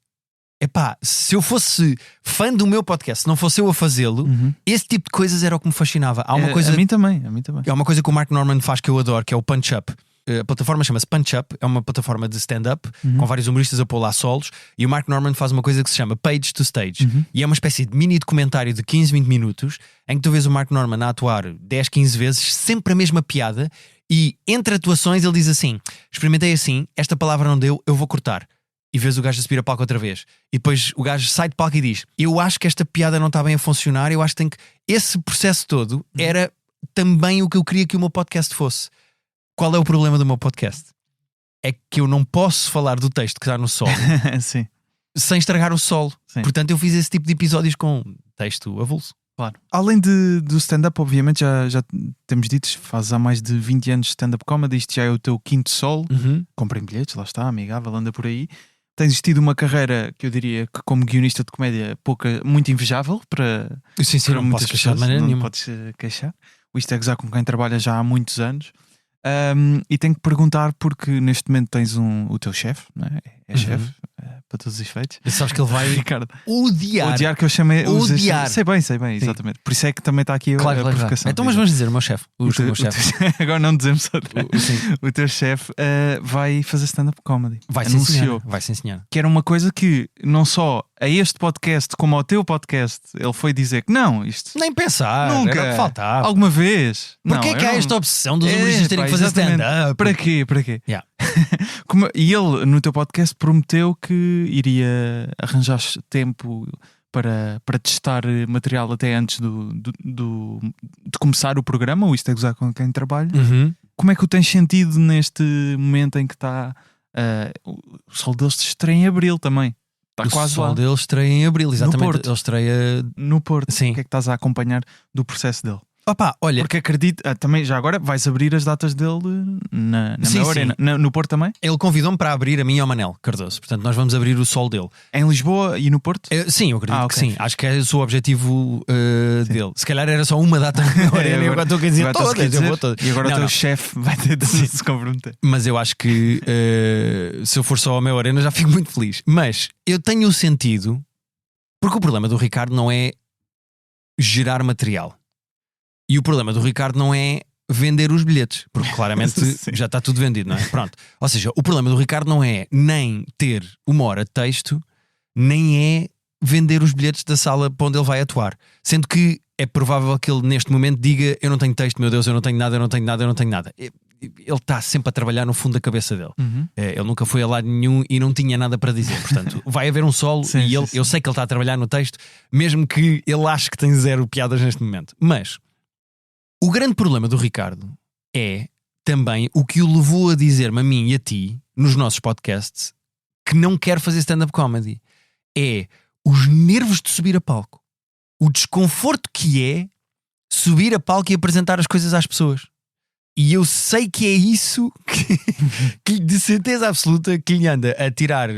Speaker 2: se eu fosse fã do meu podcast, se não fosse eu a fazê-lo, esse tipo de coisas era o que me fascinava. Há uma coisa,
Speaker 1: a mim também.
Speaker 2: Há uma coisa que o Mark Norman faz que eu adoro, que é o Punch Up. A plataforma chama-se Punch Up, é uma plataforma de stand-up com vários humoristas a pôr lá solos, e o Mark Norman faz uma coisa que se chama Page to Stage, e é uma espécie de mini documentário de 15, 20 minutos em que tu vês o Mark Norman a atuar 10, 15 vezes, sempre a mesma piada, e entre atuações ele diz assim: experimentei assim, esta palavra não deu, eu vou cortar. E vês o gajo a subir a palco outra vez. E depois o gajo sai de palco e diz: eu acho que esta piada não está bem a funcionar, eu acho que tem que... Esse processo todo era também o que eu queria que o meu podcast fosse. Qual é o problema do meu podcast? É que eu não posso falar do texto que está no Sol
Speaker 1: Sim.
Speaker 2: sem estragar o solo.
Speaker 1: Sim.
Speaker 2: Portanto, eu fiz esse tipo de episódios com texto avulso.
Speaker 1: Claro. Além do stand-up, obviamente, já temos dito, fazes há mais de 20 anos de stand-up comedy, isto já é o teu quinto solo. Comprem bilhetes, lá está, amigável, anda por aí. Tens tido uma carreira que eu diria que, como guionista de comédia, muito invejável para.
Speaker 2: Sim,
Speaker 1: para
Speaker 2: não posso queixar de maneira nenhuma.
Speaker 1: Não podes queixar. O Isto é Gozar com quem trabalha já há muitos anos. E tenho que perguntar, porque neste momento tens o teu chefe, não é? É chefe, para todos os efeitos.
Speaker 2: Sabes que ele vai
Speaker 1: Ricardo,
Speaker 2: odiar.
Speaker 1: que eu chamei.
Speaker 2: Odiar.
Speaker 1: Sei bem, exatamente. Por isso é que também está aqui
Speaker 2: Claro.
Speaker 1: a provocação.
Speaker 2: Então, mas vamos dizer, o meu chefe. O meu chefe.
Speaker 1: Agora não dizemos
Speaker 2: Sim.
Speaker 1: o teu chefe vai fazer stand-up comedy.
Speaker 2: Vai sim,
Speaker 1: Anunciou.
Speaker 2: senhor. Vai sim, senhor.
Speaker 1: Que era uma coisa que não só a este podcast como ao teu podcast ele foi dizer que não, isto
Speaker 2: Nem pensar.
Speaker 1: nunca,
Speaker 2: Era o que faltava.
Speaker 1: alguma vez.
Speaker 2: Porquê
Speaker 1: Não,
Speaker 2: que
Speaker 1: eu
Speaker 2: há
Speaker 1: não-
Speaker 2: esta obsessão dos humoristas terem que fazer
Speaker 1: exatamente.
Speaker 2: stand-up?
Speaker 1: Para quê?
Speaker 2: Yeah.
Speaker 1: E ele no teu podcast prometeu que iria arranjar tempo para testar material até antes de começar o programa, ou isto é gozar com quem trabalha.
Speaker 2: Uhum.
Speaker 1: Como é que o tens sentido neste momento em que está o Sol deles estreia em Abril também? Está
Speaker 2: O
Speaker 1: quase
Speaker 2: sol
Speaker 1: lá.
Speaker 2: dele estreia em Abril, exatamente.
Speaker 1: Porto.
Speaker 2: Ele estreia.
Speaker 1: No Porto.
Speaker 2: Sim.
Speaker 1: O que é que estás a acompanhar do processo dele?
Speaker 2: Opa, olha,
Speaker 1: Porque acredito, também já agora vais abrir as datas dele na
Speaker 2: Sim,
Speaker 1: Mel Arena. No Porto também?
Speaker 2: ele convidou-me para abrir a mim e ao Manel Cardoso. Portanto, nós vamos abrir o sol dele.
Speaker 1: Em Lisboa e no Porto?
Speaker 2: Sim, eu acredito que
Speaker 1: ok.
Speaker 2: sim. Acho que é esse o objetivo dele. Se calhar era só uma data na Arena e agora estou a dizer
Speaker 1: agora estás
Speaker 2: todas.
Speaker 1: a
Speaker 2: Eu vou todas.
Speaker 1: E agora
Speaker 2: Não,
Speaker 1: o teu
Speaker 2: não.
Speaker 1: chefe vai ter de se comprometer.
Speaker 2: Mas eu acho que se eu for só ao meu Arena já fico muito feliz. Mas eu tenho o sentido, porque o problema do Ricardo não é gerar material. E o problema do Ricardo não é vender os bilhetes, porque claramente
Speaker 1: Sim.
Speaker 2: já está tudo vendido, não é? Pronto. Ou seja, o problema do Ricardo não é nem ter 1 hora de texto, nem é vender os bilhetes da sala para onde ele vai atuar. Sendo que é provável que ele neste momento diga: eu não tenho texto, meu Deus, eu não tenho nada. Ele está sempre a trabalhar no fundo da cabeça dele. Ele nunca foi a lado nenhum e não tinha nada para dizer. Portanto, vai haver um solo
Speaker 1: Sim,
Speaker 2: e
Speaker 1: sim,
Speaker 2: ele,
Speaker 1: sim.
Speaker 2: eu sei que ele está a trabalhar no texto, mesmo que ele ache que tem 0 piadas neste momento. Mas o grande problema do Ricardo é também o que o levou a dizer-me a mim e a ti nos nossos podcasts que não quer fazer stand-up comedy. É os nervos de subir a palco. O desconforto que é subir a palco e apresentar as coisas às pessoas. E eu sei que é isso que de certeza absoluta que lhe anda a tirar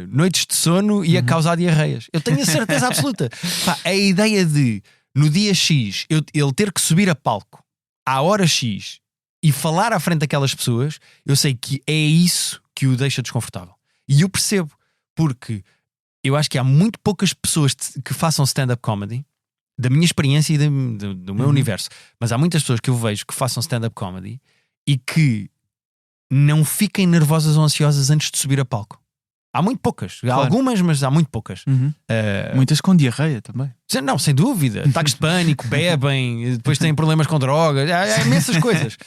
Speaker 2: noites de sono e a causar diarreias. Eu tenho a certeza absoluta. Pá, a ideia de no dia X ele ter que subir a palco à hora X e falar à frente daquelas pessoas, eu sei que é isso que o deixa desconfortável. E eu percebo, porque eu acho que há muito poucas pessoas que façam stand-up comedy, da minha experiência e do meu universo, mas há muitas pessoas que eu vejo que façam stand-up comedy e que não fiquem nervosas ou ansiosas antes de subir a palco. Há muito poucas. Há algumas, mas há muito poucas.
Speaker 1: Muitas com diarreia também.
Speaker 2: Não, sem dúvida. Ataques de pânico, bebem, depois têm problemas com drogas. Há imensas coisas.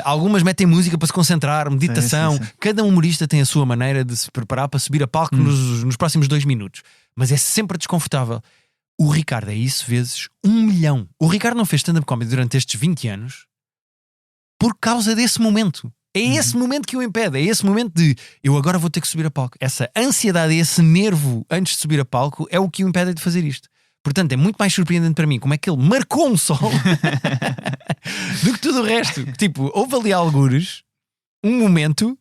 Speaker 2: Algumas metem música para se concentrar, meditação.
Speaker 1: Sim.
Speaker 2: Cada humorista tem a sua maneira de se preparar para subir a palco nos próximos 2 minutos. Mas é sempre desconfortável. O Ricardo é isso vezes 1 milhão. O Ricardo não fez stand-up comedy durante estes 20 anos por causa desse momento. É esse momento que o impede. É esse momento de eu agora vou ter que subir a palco. Essa ansiedade, esse nervo antes de subir a palco é o que o impede de fazer isto. Portanto, é muito mais surpreendente para mim como é que ele marcou um sol do que tudo o resto. Tipo, houve ali algures, um momento,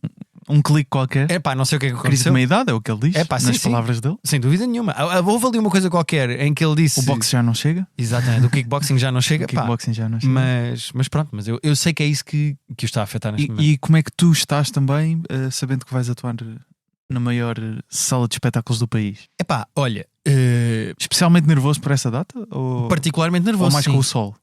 Speaker 1: Um clique qualquer.
Speaker 2: não sei o que é que
Speaker 1: Crise de
Speaker 2: aconteceu.
Speaker 1: meia-idade, é o que ele diz nas
Speaker 2: sim.
Speaker 1: palavras dele.
Speaker 2: Sem dúvida nenhuma. Houve ali uma coisa qualquer em que ele disse
Speaker 1: O boxe já não chega.
Speaker 2: exatamente, o kickboxing já não chega.
Speaker 1: O kickboxing já não chega.
Speaker 2: Mas pronto, mas eu sei que é isso que o está a afetar neste momento.
Speaker 1: E como é que tu estás também, sabendo que vais atuar na maior sala de espetáculos do país?
Speaker 2: Olha,
Speaker 1: Especialmente nervoso por essa data? Ou,
Speaker 2: particularmente nervoso,
Speaker 1: ou mais
Speaker 2: sim.
Speaker 1: com o sol?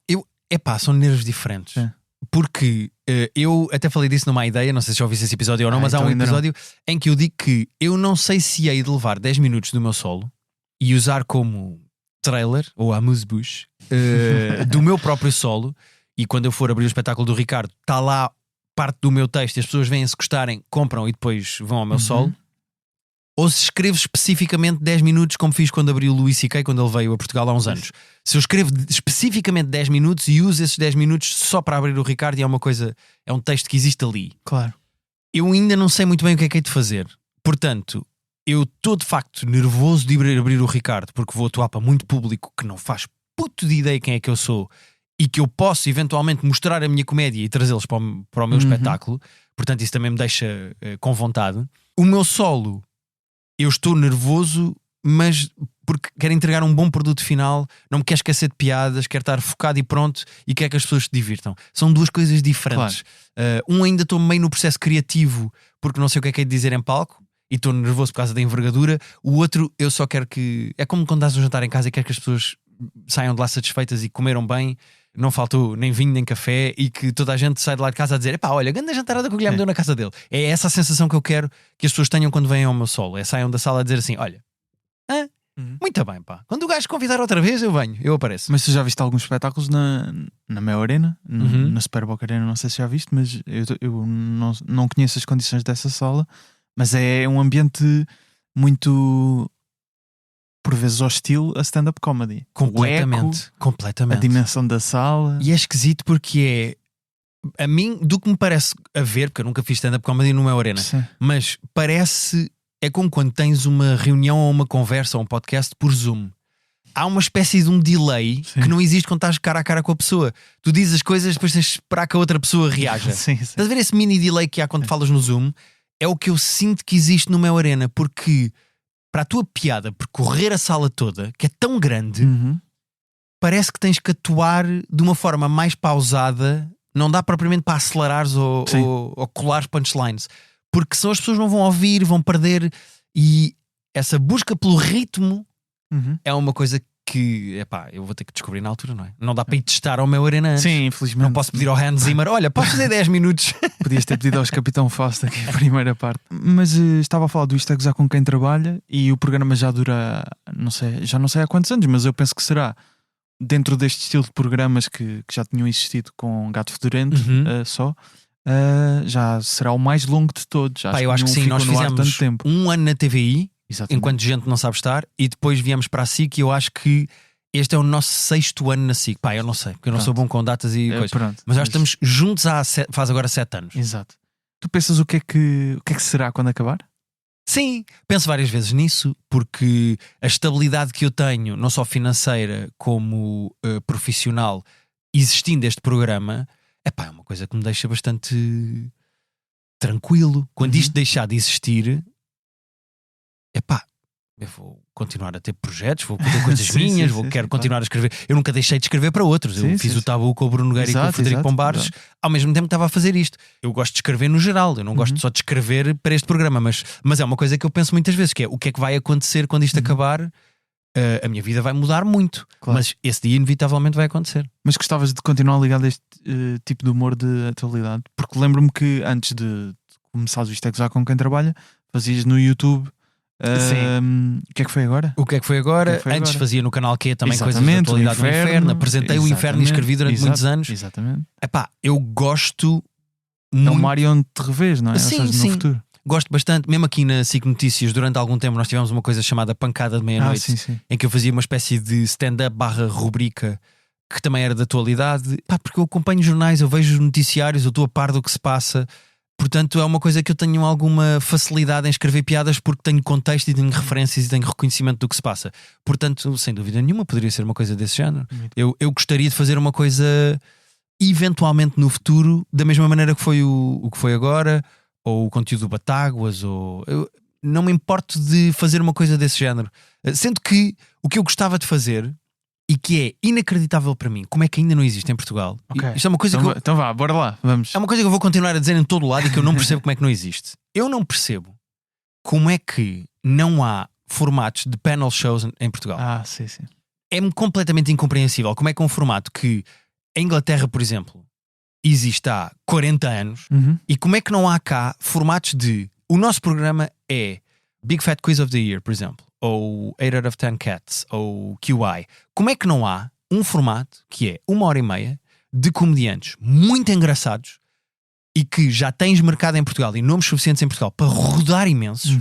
Speaker 2: São nervos diferentes.
Speaker 1: É.
Speaker 2: Porque eu até falei disso numa ideia, não sei se já ouviste esse episódio ou não, mas há
Speaker 1: então
Speaker 2: um
Speaker 1: ainda
Speaker 2: episódio em que eu digo que eu não sei se hei de levar 10 minutos do meu solo e usar como trailer ou amuse-bouche do meu próprio solo, e quando eu for abrir o espetáculo do Ricardo está lá parte do meu texto e as pessoas vêm-se gostarem, compram e depois vão ao meu solo. Ou se escrevo especificamente 10 minutos, como fiz quando abri o Louis C.K. quando ele veio a Portugal há uns anos. Se eu escrevo especificamente 10 minutos e uso esses 10 minutos só para abrir o Ricardo, e é um texto que existe ali.
Speaker 1: Claro.
Speaker 2: Eu ainda não sei muito bem o que é que hei de fazer. Portanto, eu estou de facto nervoso de abrir o Ricardo, porque vou atuar para muito público que não faz puto de ideia quem é que eu sou e que eu posso eventualmente mostrar a minha comédia e trazê-los para o meu espetáculo. Portanto, isso também me deixa com vontade. O meu solo, eu estou nervoso, mas porque quero entregar um bom produto final, não me quero esquecer de piadas, quero estar focado e pronto e quero que as pessoas se divirtam. São duas coisas diferentes. Ainda estou meio no processo criativo, porque não sei o que é de dizer em palco, e estou nervoso por causa da envergadura. O outro, eu só quero que... É como quando dás um jantar em casa e quero que as pessoas saiam de lá satisfeitas e comeram bem, não faltou nem vinho nem café, e que toda a gente sai de lá de casa a dizer: epá, olha, grande jantarada que o Guilherme deu na casa dele. É essa a sensação que eu quero que as pessoas tenham quando vêm ao meu solo. É saiam da sala a dizer assim: olha, muito bem, pá, quando o gajo convidar outra vez eu venho, eu apareço.
Speaker 1: Mas tu já viste alguns espetáculos na Mel Arena, na Superboc Arena, não sei se já viste, mas eu não conheço as condições dessa sala, mas é um ambiente muito, por vezes, hostil a stand-up comedy.
Speaker 2: Completamente,
Speaker 1: O eco,
Speaker 2: completamente.
Speaker 1: a dimensão da sala.
Speaker 2: E é esquisito porque é, a mim, do que me parece a ver, porque eu nunca fiz stand-up comedy no Mel Arena,
Speaker 1: Sim.
Speaker 2: mas parece, é como quando tens uma reunião ou uma conversa ou um podcast por Zoom. Há uma espécie de um delay que não existe quando estás cara a cara com a pessoa. Tu dizes as coisas, depois tens de esperar que a outra pessoa reaja.
Speaker 1: Sim.
Speaker 2: Estás a ver esse mini delay que há quando falas no Zoom? É o que eu sinto que existe no Mel Arena, porque para a tua piada percorrer a sala toda, que é tão grande, parece que tens que atuar de uma forma mais pausada. Não dá propriamente para acelerares ou colares punchlines, porque senão as pessoas não vão ouvir, vão perder. E essa busca pelo ritmo é uma coisa que, epá, eu vou ter que descobrir na altura, não é? Não dá para ir testar ao Mel Arena antes.
Speaker 1: Sim, infelizmente.
Speaker 2: Não posso pedir ao Hans Zimmer: olha, posso fazer 10 minutos?
Speaker 1: Podias ter pedido aos Capitão Fausto aqui a primeira parte. Mas estava a falar do Isto é Gozar com quem trabalha, e o programa já dura, já não sei há quantos anos, mas eu penso que será dentro deste estilo de programas que já tinham existido com Gato Fedorento já será o mais longo de todos.
Speaker 2: Pá, eu acho que sim, nós fizemos
Speaker 1: tempo.
Speaker 2: um ano na TVI,
Speaker 1: Exatamente.
Speaker 2: enquanto gente não sabe estar, e depois viemos para a SIC, e eu acho que este é o nosso 6º ano na SIC. Pá, eu não sei, porque eu não sou bom com datas e coisas. Mas nós estamos juntos faz agora 7 anos.
Speaker 1: Exato. Tu pensas o que é que será quando acabar?
Speaker 2: Sim, penso várias vezes nisso, porque a estabilidade que eu tenho, não só financeira como profissional, existindo este programa, é uma coisa que me deixa bastante tranquilo. Quando isto deixar de existir, eu vou continuar a ter projetos, vou ter coisas minhas, quero continuar a escrever. Eu nunca deixei de escrever para outros. Eu fiz o Tabu com o Bruno Nogueira e com o Frederico Pombares. Ao mesmo tempo estava a fazer isto. Eu gosto de escrever no geral, eu não gosto só de escrever para este programa, mas é uma coisa que eu penso muitas vezes, que é: o que é que vai acontecer quando isto acabar? A minha vida vai mudar muito, mas esse dia inevitavelmente vai acontecer.
Speaker 1: Mas gostavas de continuar ligado a este tipo de humor de atualidade? Porque lembro-me que antes de começares o Isto é Gozar com quem trabalha, fazias no YouTube. O que é que foi agora?
Speaker 2: O que é que foi agora? Antes fazia no canal Q também coisas de atualidade no Inferno. Apresentei o Inferno e escrevi durante muitos anos.
Speaker 1: Exatamente.
Speaker 2: Eu gosto
Speaker 1: muito. É o Mário onde te revês, não é?
Speaker 2: Sim,
Speaker 1: no futuro.
Speaker 2: Gosto bastante. Mesmo aqui na SIC Notícias, durante algum tempo nós tivemos uma coisa chamada Pancada de Meia-Noite, em que eu fazia uma espécie de stand-up / rubrica que também era de atualidade. Porque eu acompanho jornais, eu vejo os noticiários, eu estou a par do que se passa. Portanto, é uma coisa que eu tenho alguma facilidade em escrever piadas, porque tenho contexto e tenho referências e tenho reconhecimento do que se passa. Portanto, sem dúvida nenhuma, poderia ser uma coisa desse género. Eu gostaria de fazer uma coisa eventualmente no futuro, da mesma maneira que foi o que foi agora, ou o conteúdo do Batáguas, eu não me importo de fazer uma coisa desse género. Sendo que o que eu gostava de fazer, e que é inacreditável para mim, como é que ainda não existe em Portugal. Isto é uma coisa
Speaker 1: então vá, bora lá, vamos.
Speaker 2: É uma coisa que eu vou continuar a dizer em todo lado e que eu não percebo como é que não existe. Eu não percebo como é que não há formatos de panel shows em Portugal.
Speaker 1: Sim.
Speaker 2: É-me completamente incompreensível como é que um formato que em Inglaterra, por exemplo, existe há 40 anos, e como é que não há cá formatos de... O nosso programa é Big Fat Quiz of the Year, por exemplo, ou 8 out of 10 Cats, ou QI. Como é que não há um formato que é 1h30 de comediantes muito engraçados e que já tens mercado em Portugal e nomes suficientes em Portugal para rodar imensos,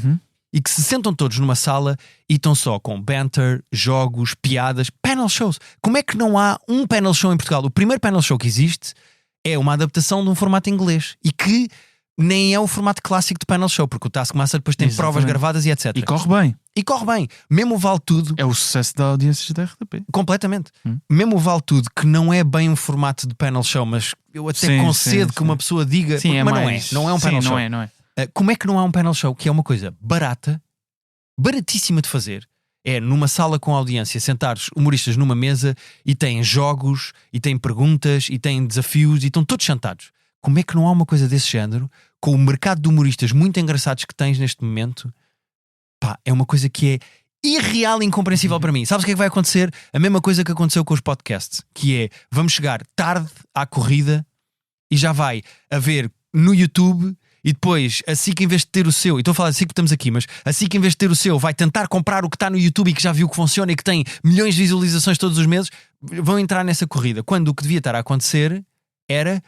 Speaker 2: e que se sentam todos numa sala e estão só com banter, jogos, piadas, panel shows? Como é que não há um panel show em Portugal? O primeiro panel show que existe é uma adaptação de um formato inglês, e que nem é o formato clássico de panel show, porque o Taskmaster depois tem provas gravadas e etc.
Speaker 1: E corre bem.
Speaker 2: Mesmo o Vale Tudo...
Speaker 1: É o sucesso da audiência da RTP.
Speaker 2: Completamente. Mesmo o Vale Tudo, que não é bem um formato de panel show, mas eu até concedo que uma pessoa diga... Mas não é um panel show.
Speaker 1: Não é.
Speaker 2: Como é que não há um panel show, que é uma coisa barata, baratíssima de fazer? É numa sala com audiência, sentares humoristas numa mesa e têm jogos, e têm perguntas, e têm desafios, e estão todos sentados. como é que não há uma coisa desse género com o mercado de humoristas muito engraçados que tens neste momento? Pá, é uma coisa que é irreal e incompreensível para mim. Sabes o que é que vai acontecer? A mesma coisa que aconteceu com os podcasts, que é, vamos chegar tarde à corrida e já vai haver no YouTube, e depois a SIC, em vez de ter o seu, e estou a falar de SIC porque estamos aqui, mas a SIC, em vez de ter o seu, vai tentar comprar o que está no YouTube e que já viu que funciona e que tem milhões de visualizações todos os meses, vão entrar nessa corrida, quando o que devia estar a acontecer era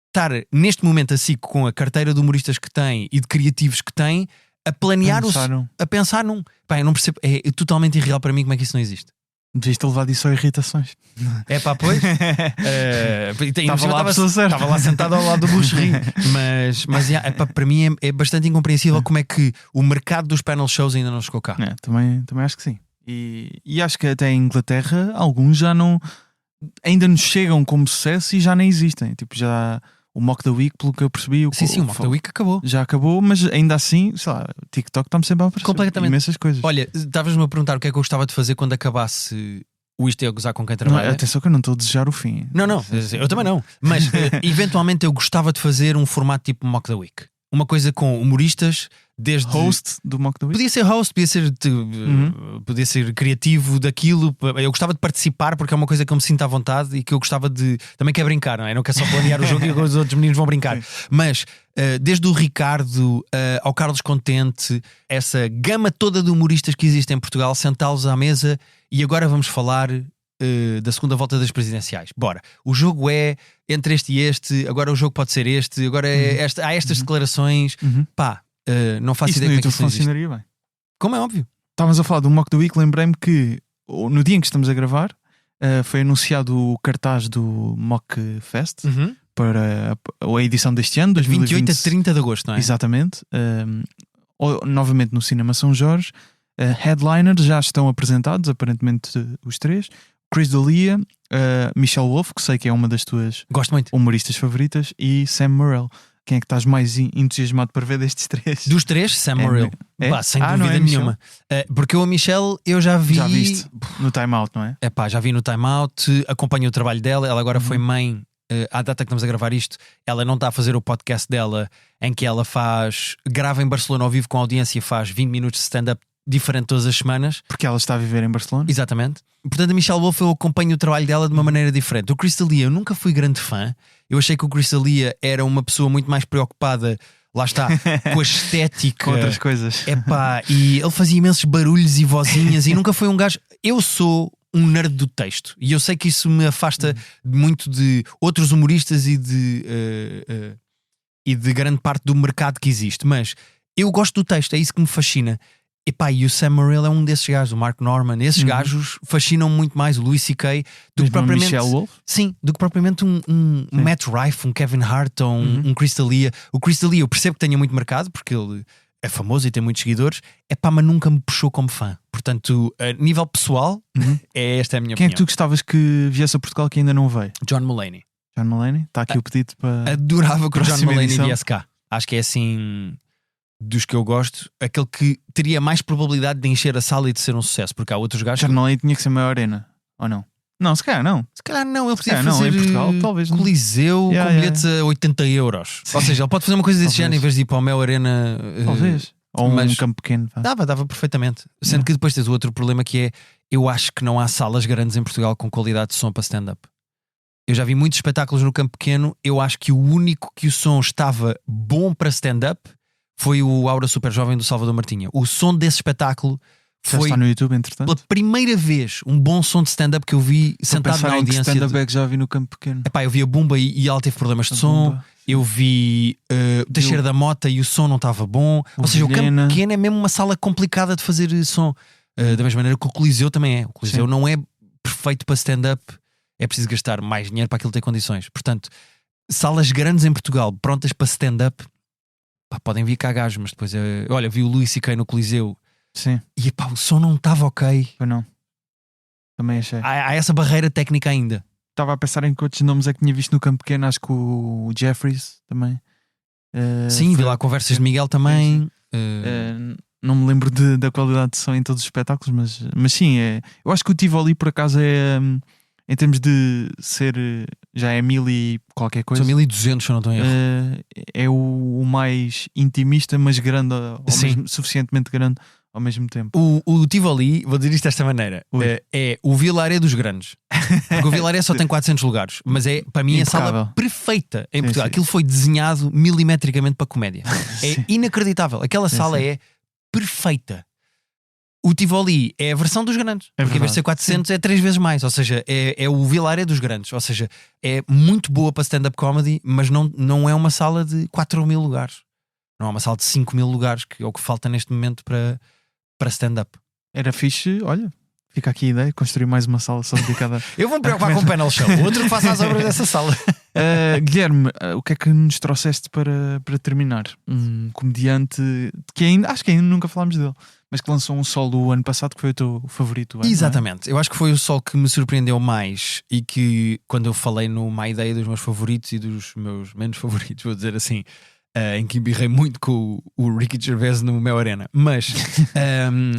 Speaker 2: estar neste momento a SIC, com a carteira de humoristas que tem e de criativos que tem, a planear a pensar num. Pá, eu não percebo, é totalmente irreal para mim como é que isso não existe.
Speaker 1: Devias ter levado isso a irritações.
Speaker 2: É pá, pois.
Speaker 1: Estava
Speaker 2: lá sentado ao lado do Buxerri. Mas epá, para mim é bastante incompreensível como é que o mercado dos panel shows ainda não chegou cá.
Speaker 1: Também acho que sim. E acho que até em Inglaterra alguns já não. Ainda nos chegam como sucesso e já nem existem. Tipo, já. O Mock the Week, pelo que eu percebi,
Speaker 2: o Mock the Week acabou.
Speaker 1: Já acabou, mas ainda assim, sei lá, o TikTok está-me sempre a aparecer
Speaker 2: completamente
Speaker 1: imensas coisas.
Speaker 2: Olha, estavas-me a perguntar o que é que eu gostava de fazer quando acabasse o Isto é a Gozar com quem trabalha.
Speaker 1: Não, atenção que eu não estou a desejar o fim.
Speaker 2: Não, eu também não. Mas eventualmente eu gostava de fazer um formato tipo Mock the Week. Uma coisa com humoristas, desde
Speaker 1: host do Mock the Week.
Speaker 2: Podia ser host, podia ser criativo daquilo. Eu gostava de participar porque é uma coisa que eu me sinto à vontade e que eu gostava de. Também quer brincar, não é? Não quer só planear o jogo e os outros meninos vão brincar. Mas desde o Ricardo ao Carlos Contente, essa gama toda de humoristas que existem em Portugal, sentá-los à mesa e agora vamos falar da segunda volta das presidenciais. Bora. O jogo é entre este e este, agora o jogo pode ser este, agora há estas declarações. Pá, não faço ideia como é que isso
Speaker 1: funcionaria bem.
Speaker 2: Como é óbvio.
Speaker 1: Estávamos a falar do Mock the Week, lembrei-me que no dia em que estamos a gravar foi anunciado o cartaz do Mock Fest para a edição deste ano, 2020.
Speaker 2: 28 a 30 de agosto, não é?
Speaker 1: Exatamente. Novamente no Cinema São Jorge. Headliners já estão apresentados, aparentemente os três. Chris D'Elia, Michelle Wolf, que sei que é uma das tuas
Speaker 2: Gosto muito.
Speaker 1: humoristas favoritas, e Sam Morril. Quem é que estás mais entusiasmado para ver destes três?
Speaker 2: Dos três, Sam Morril.
Speaker 1: É?
Speaker 2: Sem dúvida nenhuma. Porque eu a Michelle, eu já vi...
Speaker 1: Já viste no Time Out, não é?
Speaker 2: Já vi no Time Out, acompanho o trabalho dela. Ela agora foi mãe, à data que estamos a gravar isto. Ela não está a fazer o podcast dela, em que ela grava em Barcelona ao vivo com a audiência, faz 20 minutos de stand-up diferente todas as semanas.
Speaker 1: Porque ela está a viver em Barcelona.
Speaker 2: Exatamente. Portanto, a Michelle Wolf, eu acompanho o trabalho dela de uma maneira diferente. O Chris D'Elia, eu nunca fui grande fã. Eu achei que o Chris D'Elia era uma pessoa muito mais preocupada, lá está, com a estética.
Speaker 1: Com outras coisas.
Speaker 2: E ele fazia imensos barulhos e vozinhas e nunca foi um gajo... Eu sou um nerd do texto e eu sei que isso me afasta muito de outros humoristas e de grande parte do mercado que existe. Mas eu gosto do texto, é isso que me fascina. E o Sam Morril é um desses gajos, o Mark Norman. Esses gajos fascinam muito mais, o Louis C.K. do que propriamente
Speaker 1: Michelle Wolf?
Speaker 2: Sim, do que propriamente um Matt Rife, um Kevin Hart ou um Chris D'Elia. O Chris D'Elia eu percebo que tenha muito mercado porque ele é famoso e tem muitos seguidores, mas nunca me puxou como fã. Portanto, a nível pessoal, esta é a minha opinião.
Speaker 1: Quem é que tu gostavas que viesse a Portugal que ainda não veio?
Speaker 2: John Mulaney.
Speaker 1: John Mulaney? Está aqui o pedido para...
Speaker 2: Adorava que o John Mulaney
Speaker 1: edição.
Speaker 2: viesse cá. Acho que é assim... dos que eu gosto, aquele que teria mais probabilidade de encher a sala e de ser um sucesso, porque há outros gajos...
Speaker 1: John Mulaney tinha que ser maior arena, ou não? Não, se calhar não.
Speaker 2: Se calhar não, ele podia fazer
Speaker 1: não, em Portugal, talvez não.
Speaker 2: Coliseu com bilhetes a 80 euros.
Speaker 1: Sim.
Speaker 2: Ou seja, ele pode fazer uma coisa desse
Speaker 1: Talvez.
Speaker 2: género em vez de ir para o Mel Arena.
Speaker 1: Talvez. Ou
Speaker 2: mas
Speaker 1: um campo pequeno.
Speaker 2: Dava perfeitamente. Sendo que depois tens o outro problema que é, eu acho que não há salas grandes em Portugal com qualidade de som para stand-up. Eu já vi muitos espetáculos no campo pequeno, eu acho que o único que o som estava bom para stand-up foi o Aura Super Jovem do Salvador Martinha. O som desse espetáculo
Speaker 1: Já
Speaker 2: foi
Speaker 1: está no YouTube, entretanto.
Speaker 2: pela primeira vez um bom som de stand-up que eu vi sentado na audiência.
Speaker 1: stand-up é que já vi no campo pequeno.
Speaker 2: Eu vi a Bumba e ela teve problemas de som. Eu vi o Teixeira da Mota e o som não estava bom. Ou seja, o campo pequeno é mesmo uma sala complicada de fazer som. Da mesma maneira que o Coliseu também é. O Coliseu não é perfeito para stand-up. É preciso gastar mais dinheiro para aquilo ter condições. Portanto, salas grandes em Portugal prontas para stand-up, podem vir cá gajos, mas depois olha, vi o Louis C.K. no Coliseu.
Speaker 1: Sim.
Speaker 2: E o som não estava ok.
Speaker 1: Foi não. Também achei.
Speaker 2: Há essa barreira técnica ainda.
Speaker 1: Estava a pensar em que outros nomes é que tinha visto no campo pequeno. Acho que o Jeffries também.
Speaker 2: Sim, vi lá conversas de Miguel também.
Speaker 1: Não me lembro da qualidade de som em todos os espetáculos, mas sim, eu acho que o Tivoli por acaso em termos de ser, já é 1000 e qualquer coisa.
Speaker 2: São 1200, se eu não estou em erro.
Speaker 1: É o mais intimista, mas grande,
Speaker 2: Sim.
Speaker 1: mesmo, suficientemente grande ao mesmo tempo.
Speaker 2: O Tivoli, vou dizer isto desta maneira, é o Vilaré dos grandes. Porque o Vilaré só tem 400 lugares, mas é, para mim,
Speaker 1: Impecável.
Speaker 2: a sala perfeita em Portugal.
Speaker 1: sim.
Speaker 2: Aquilo foi desenhado milimetricamente para comédia. É
Speaker 1: Sim.
Speaker 2: inacreditável. Aquela sala
Speaker 1: sim.
Speaker 2: é perfeita. O Tivoli é a versão dos grandes,
Speaker 1: É
Speaker 2: porque em vez de ser
Speaker 1: verdade,
Speaker 2: 400 é 3 vezes mais. Ou seja, é o Vilaré dos grandes. Ou seja, é muito boa para stand-up comedy, mas não é uma sala de 4.000 lugares. Não é uma sala de 5.000 lugares, que é o que falta neste momento para stand-up.
Speaker 1: Era fixe, olha, fica aqui a ideia, construir mais uma sala só dedicada.
Speaker 2: Eu vou me preocupar com o panel show. Outro que faça as obras dessa sala.
Speaker 1: Guilherme, o que é que nos trouxeste para terminar? Um comediante que acho que ainda nunca falámos dele, mas que lançou um solo o ano passado, que foi o teu favorito.
Speaker 2: Exatamente. Eu acho que foi o solo que me surpreendeu mais e que, quando eu falei numa ideia dos meus favoritos e dos meus menos favoritos, vou dizer assim, em que embirrei muito com o Ricky Gervais no Mel Arena. Mas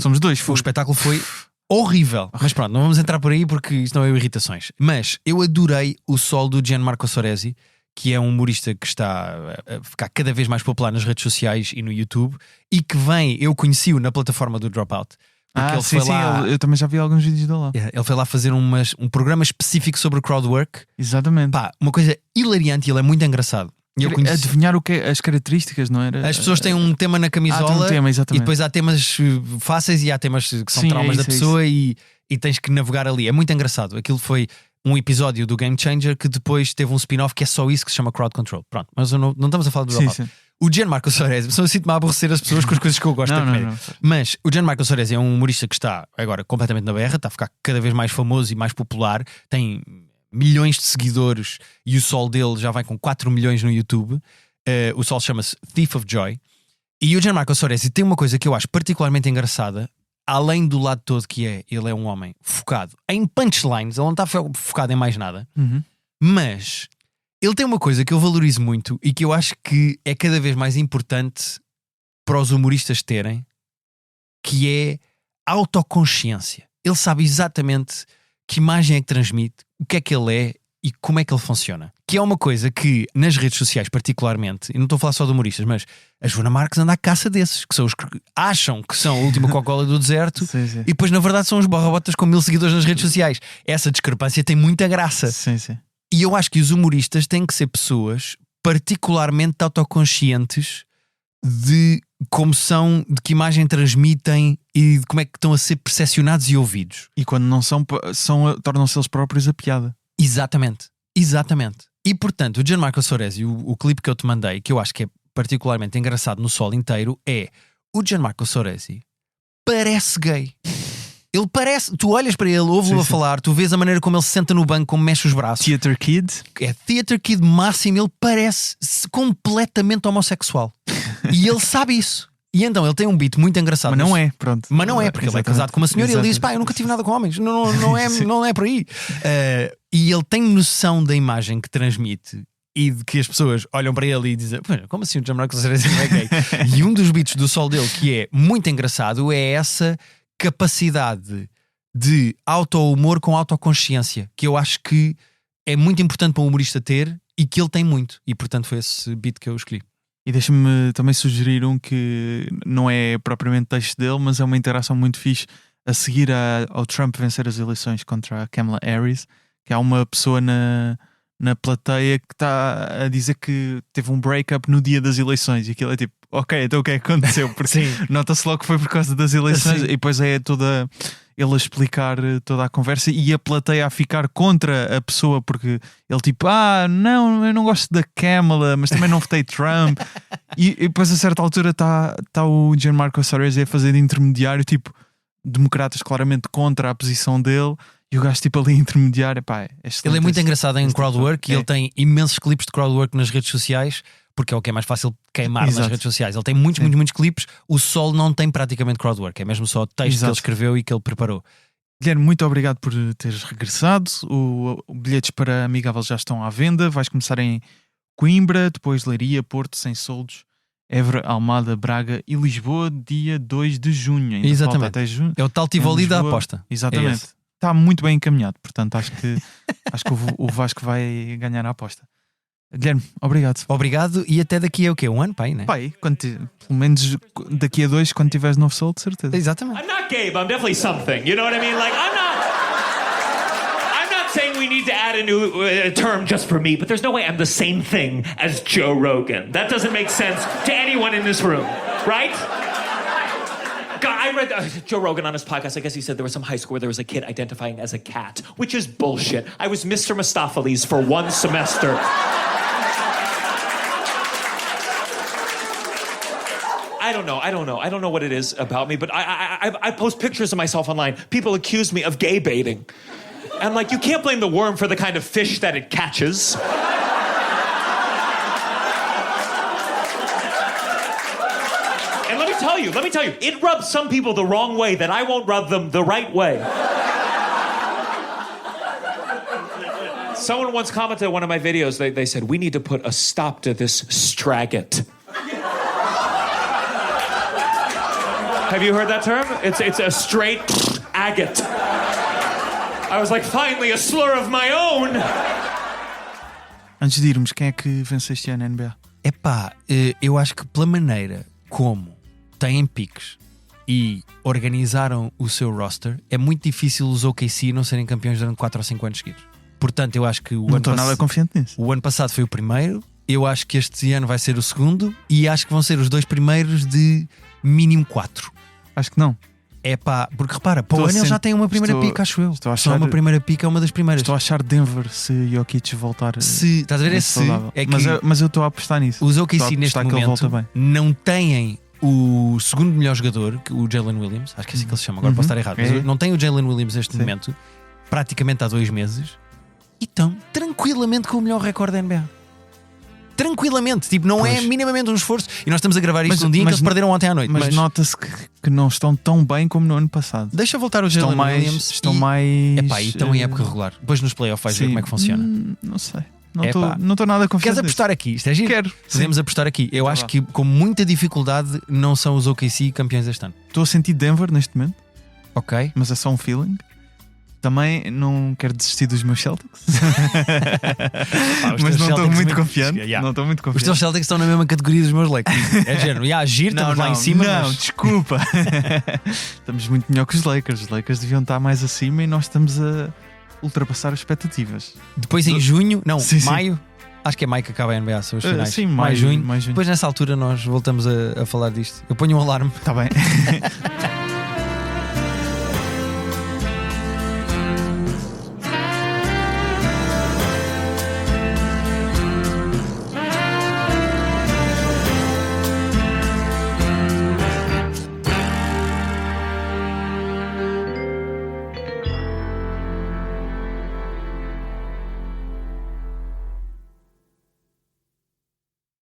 Speaker 1: Somos dois.
Speaker 2: o espetáculo foi horrível. Mas pronto, não vamos entrar por aí porque isto não é irritações. Mas eu adorei o solo do Gianmarco Soresi, que é um humorista que está a ficar cada vez mais popular nas redes sociais e no YouTube, e que eu conheci-o na plataforma do Dropout. Porque ele
Speaker 1: sim,
Speaker 2: foi lá,
Speaker 1: eu também já vi alguns vídeos dele lá.
Speaker 2: ele foi lá fazer um programa específico sobre crowdwork.
Speaker 1: Exatamente.
Speaker 2: Pá, uma coisa hilariante, ele é muito engraçado. E eu conheci...
Speaker 1: Adivinhar as características, não era?
Speaker 2: As pessoas têm um tema na camisola,
Speaker 1: tem um tema,
Speaker 2: e
Speaker 1: exatamente.
Speaker 2: depois há temas fáceis e há temas que são
Speaker 1: Sim,
Speaker 2: traumas
Speaker 1: é isso,
Speaker 2: da pessoa, e tens que navegar ali. É muito engraçado. Aquilo foi um episódio do Game Changer que depois teve um spin-off que é só isso, que se chama Crowd Control. Pronto, mas não estamos a falar do Dropout.
Speaker 1: Sim.
Speaker 2: O Gianmarco Soresi, eu sinto-me a aborrecer as pessoas com as coisas que eu gosto da comédia.
Speaker 1: Não.
Speaker 2: Mas o Gianmarco Soresi é um humorista que está agora completamente na berra, está a ficar cada vez mais famoso e mais popular, tem milhões de seguidores e o solo dele já vai com 4 milhões no YouTube. O solo chama-se Thief of Joy. E o Gianmarco Soresi tem uma coisa que eu acho particularmente engraçada, além do lado todo que ele é um homem focado em punchlines, ele não está focado em mais nada. Mas ele tem uma coisa que eu valorizo muito e que eu acho que é cada vez mais importante para os humoristas terem, que é autoconsciência. Ele sabe exatamente que imagem é que transmite, o que é que ele é e como é que ele funciona. Que é uma coisa que nas redes sociais particularmente, e não estou a falar só de humoristas, mas a Joana Marques anda à caça desses, que são os que acham que são a última Coca-Cola do deserto,
Speaker 1: Sim.
Speaker 2: e depois na verdade são os borrabotas com 1000 seguidores nas redes sociais. Essa discrepância tem muita graça.
Speaker 1: Sim.
Speaker 2: E eu acho que os humoristas têm que ser pessoas particularmente autoconscientes de como são, de que imagem transmitem e de como é que estão a ser percepcionados e ouvidos.
Speaker 1: E quando não são tornam-se eles próprios a piada.
Speaker 2: Exatamente. E portanto, o Gianmarco Soresi, o clipe que eu te mandei, que eu acho que é particularmente engraçado no solo inteiro, é o Gianmarco Soresi parece gay. Ele parece, tu olhas para ele, ouves-lo a falar, tu vês a maneira como ele se senta no banco, como mexe os braços.
Speaker 1: Theater Kid.
Speaker 2: É Theater Kid máximo, ele parece completamente homossexual. E ele sabe isso. E então ele tem um beat muito engraçado.
Speaker 1: Mas não é, pronto.
Speaker 2: Mas não é, porque ele é casado com uma senhora e ele diz: pá, eu nunca tive nada com homens. Não é por aí. E ele tem noção da imagem que transmite e de que as pessoas olham para ele e dizem: como assim o Gianmarco Soresi não é gay? E um dos beats do sol dele que é muito engraçado é essa capacidade de auto-humor com autoconsciência, que eu acho que é muito importante para um humorista ter e que ele tem muito. E portanto foi esse beat que eu escolhi.
Speaker 1: E deixa-me também sugerir um que não é propriamente texto dele, mas é uma interação muito fixe a seguir ao Trump vencer as eleições contra a Kamala Harris, que há uma pessoa na plateia que está a dizer que teve um break-up no dia das eleições, e aquilo é tipo, ok, então o que é que aconteceu? Porque nota-se logo que foi por causa das eleições. Sim. E depois é toda ele a explicar toda a conversa e a plateia a ficar contra a pessoa, porque ele tipo, não, eu não gosto da Kamala, mas também não votei Trump. e depois a certa altura está o Gianmarco Soresi a fazer de intermediário, tipo, democratas claramente contra a posição dele, e o gajo tipo ali intermediário.
Speaker 2: Ele é muito engraçado em crowdwork e ele tem imensos clipes de crowdwork nas redes sociais, porque é o que é mais fácil queimar. Exato. Nas redes sociais. Ele tem muitos clipes. O Sol não tem praticamente crowdwork, é mesmo só texto que ele escreveu e que ele preparou.
Speaker 1: Guilherme, muito obrigado por teres regressado. Os bilhetes para Amigável já estão à venda. Vais começar em Coimbra, depois Leiria, Porto, Sem Soldos, Évora, Almada, Braga e Lisboa, dia 2 de junho. Ainda
Speaker 2: exatamente.
Speaker 1: Até junho.
Speaker 2: É o tal Tivoli da aposta.
Speaker 1: Exatamente. está muito bem encaminhado. Portanto, acho que o Vasco vai ganhar a aposta. Guilherme, obrigado.
Speaker 2: Obrigado, e até daqui a o quê? Um ano, pai, né?
Speaker 1: Pai, pelo menos daqui a 2, quando tiveres novo solo, de certeza.
Speaker 2: Exatamente.
Speaker 4: I'm not Gabe, I'm definitely something. You know what I mean? Like, I'm not saying we need to add a new term just for me, but there's no way I'm the same thing as Joe Rogan. That doesn't make sense to anyone in this room, right? God, I read Joe Rogan on his podcast. I guess he said there was some high school where there was a kid identifying as a cat, which is bullshit. I was Mr. Mistopheles for one semester. I don't know what it is about me, but I post pictures of myself online. People accuse me of gay baiting. And like, you can't blame the worm for the kind of fish that it catches. And let me tell you, it rubs some people the wrong way that I won't rub them the right way. Someone once commented on one of my videos, they said, we need to put a stop to this straggit. Have you heard that term? It's a straight agate. I was like, finally, a slur of my own.
Speaker 1: Antes de irmos, quem é que vence este ano na NBA?
Speaker 2: Epá, eu acho que pela maneira como têm piques e organizaram o seu roster, é muito difícil os OKC não serem campeões durante 4 ou 5 anos seguidos. Portanto, eu acho que
Speaker 1: Não estou nada confiante nisso.
Speaker 2: O ano passado foi o primeiro, eu acho que este ano vai ser o segundo e acho que vão ser os 2 primeiros de mínimo 4.
Speaker 1: Acho que não.
Speaker 2: É pá, porque repara, para o ano ele já tem uma primeira pica, acho eu. Só uma primeira pica é uma das primeiras.
Speaker 1: Estou a achar Denver se Jokic voltar.
Speaker 2: Se, estás a ver esse é que
Speaker 1: mas eu estou a apostar nisso.
Speaker 2: Os OKC neste momento não têm o segundo melhor jogador, o Jalen Williams, acho que é assim que ele se chama, agora posso estar errado, mas não tem o Jalen Williams neste momento, praticamente há 2 meses, e estão tranquilamente com o melhor recorde da NBA. Tranquilamente, tipo, não é minimamente um esforço. E nós estamos a gravar isto num dia em que eles perderam ontem à noite.
Speaker 1: Mas nota-se que não estão tão bem como no ano passado.
Speaker 2: Deixa voltar o Jalen Williams.
Speaker 1: Estão mais.
Speaker 2: Epá, e estão em época regular. Depois nos playoffs vais ver como é que funciona.
Speaker 1: Não sei. Não estou nada confiante.
Speaker 2: Queres apostar aqui? Isto é giro?
Speaker 1: Quero.
Speaker 2: Podemos apostar aqui. Eu acho que com muita dificuldade não são os OKC campeões este ano.
Speaker 1: Estou a sentir Denver neste momento.
Speaker 2: Ok.
Speaker 1: Mas é só um feeling. Também não quero desistir dos meus Celtics. Mas não estou muito confiante. Não estou muito confiante.
Speaker 2: Os teus Celtics estão na mesma categoria dos meus Lakers. É género. Agir, estamos lá em cima.
Speaker 1: Não, desculpa. Estamos muito melhor que os Lakers. Os Lakers deviam estar mais acima e nós estamos a ultrapassar as expectativas.
Speaker 2: Depois em junho, maio. Acho que é maio que acaba a NBA, são os finais.
Speaker 1: Sim, maio, junho.
Speaker 2: Depois nessa altura nós voltamos a falar disto. Eu ponho um alarme.
Speaker 1: Está bem.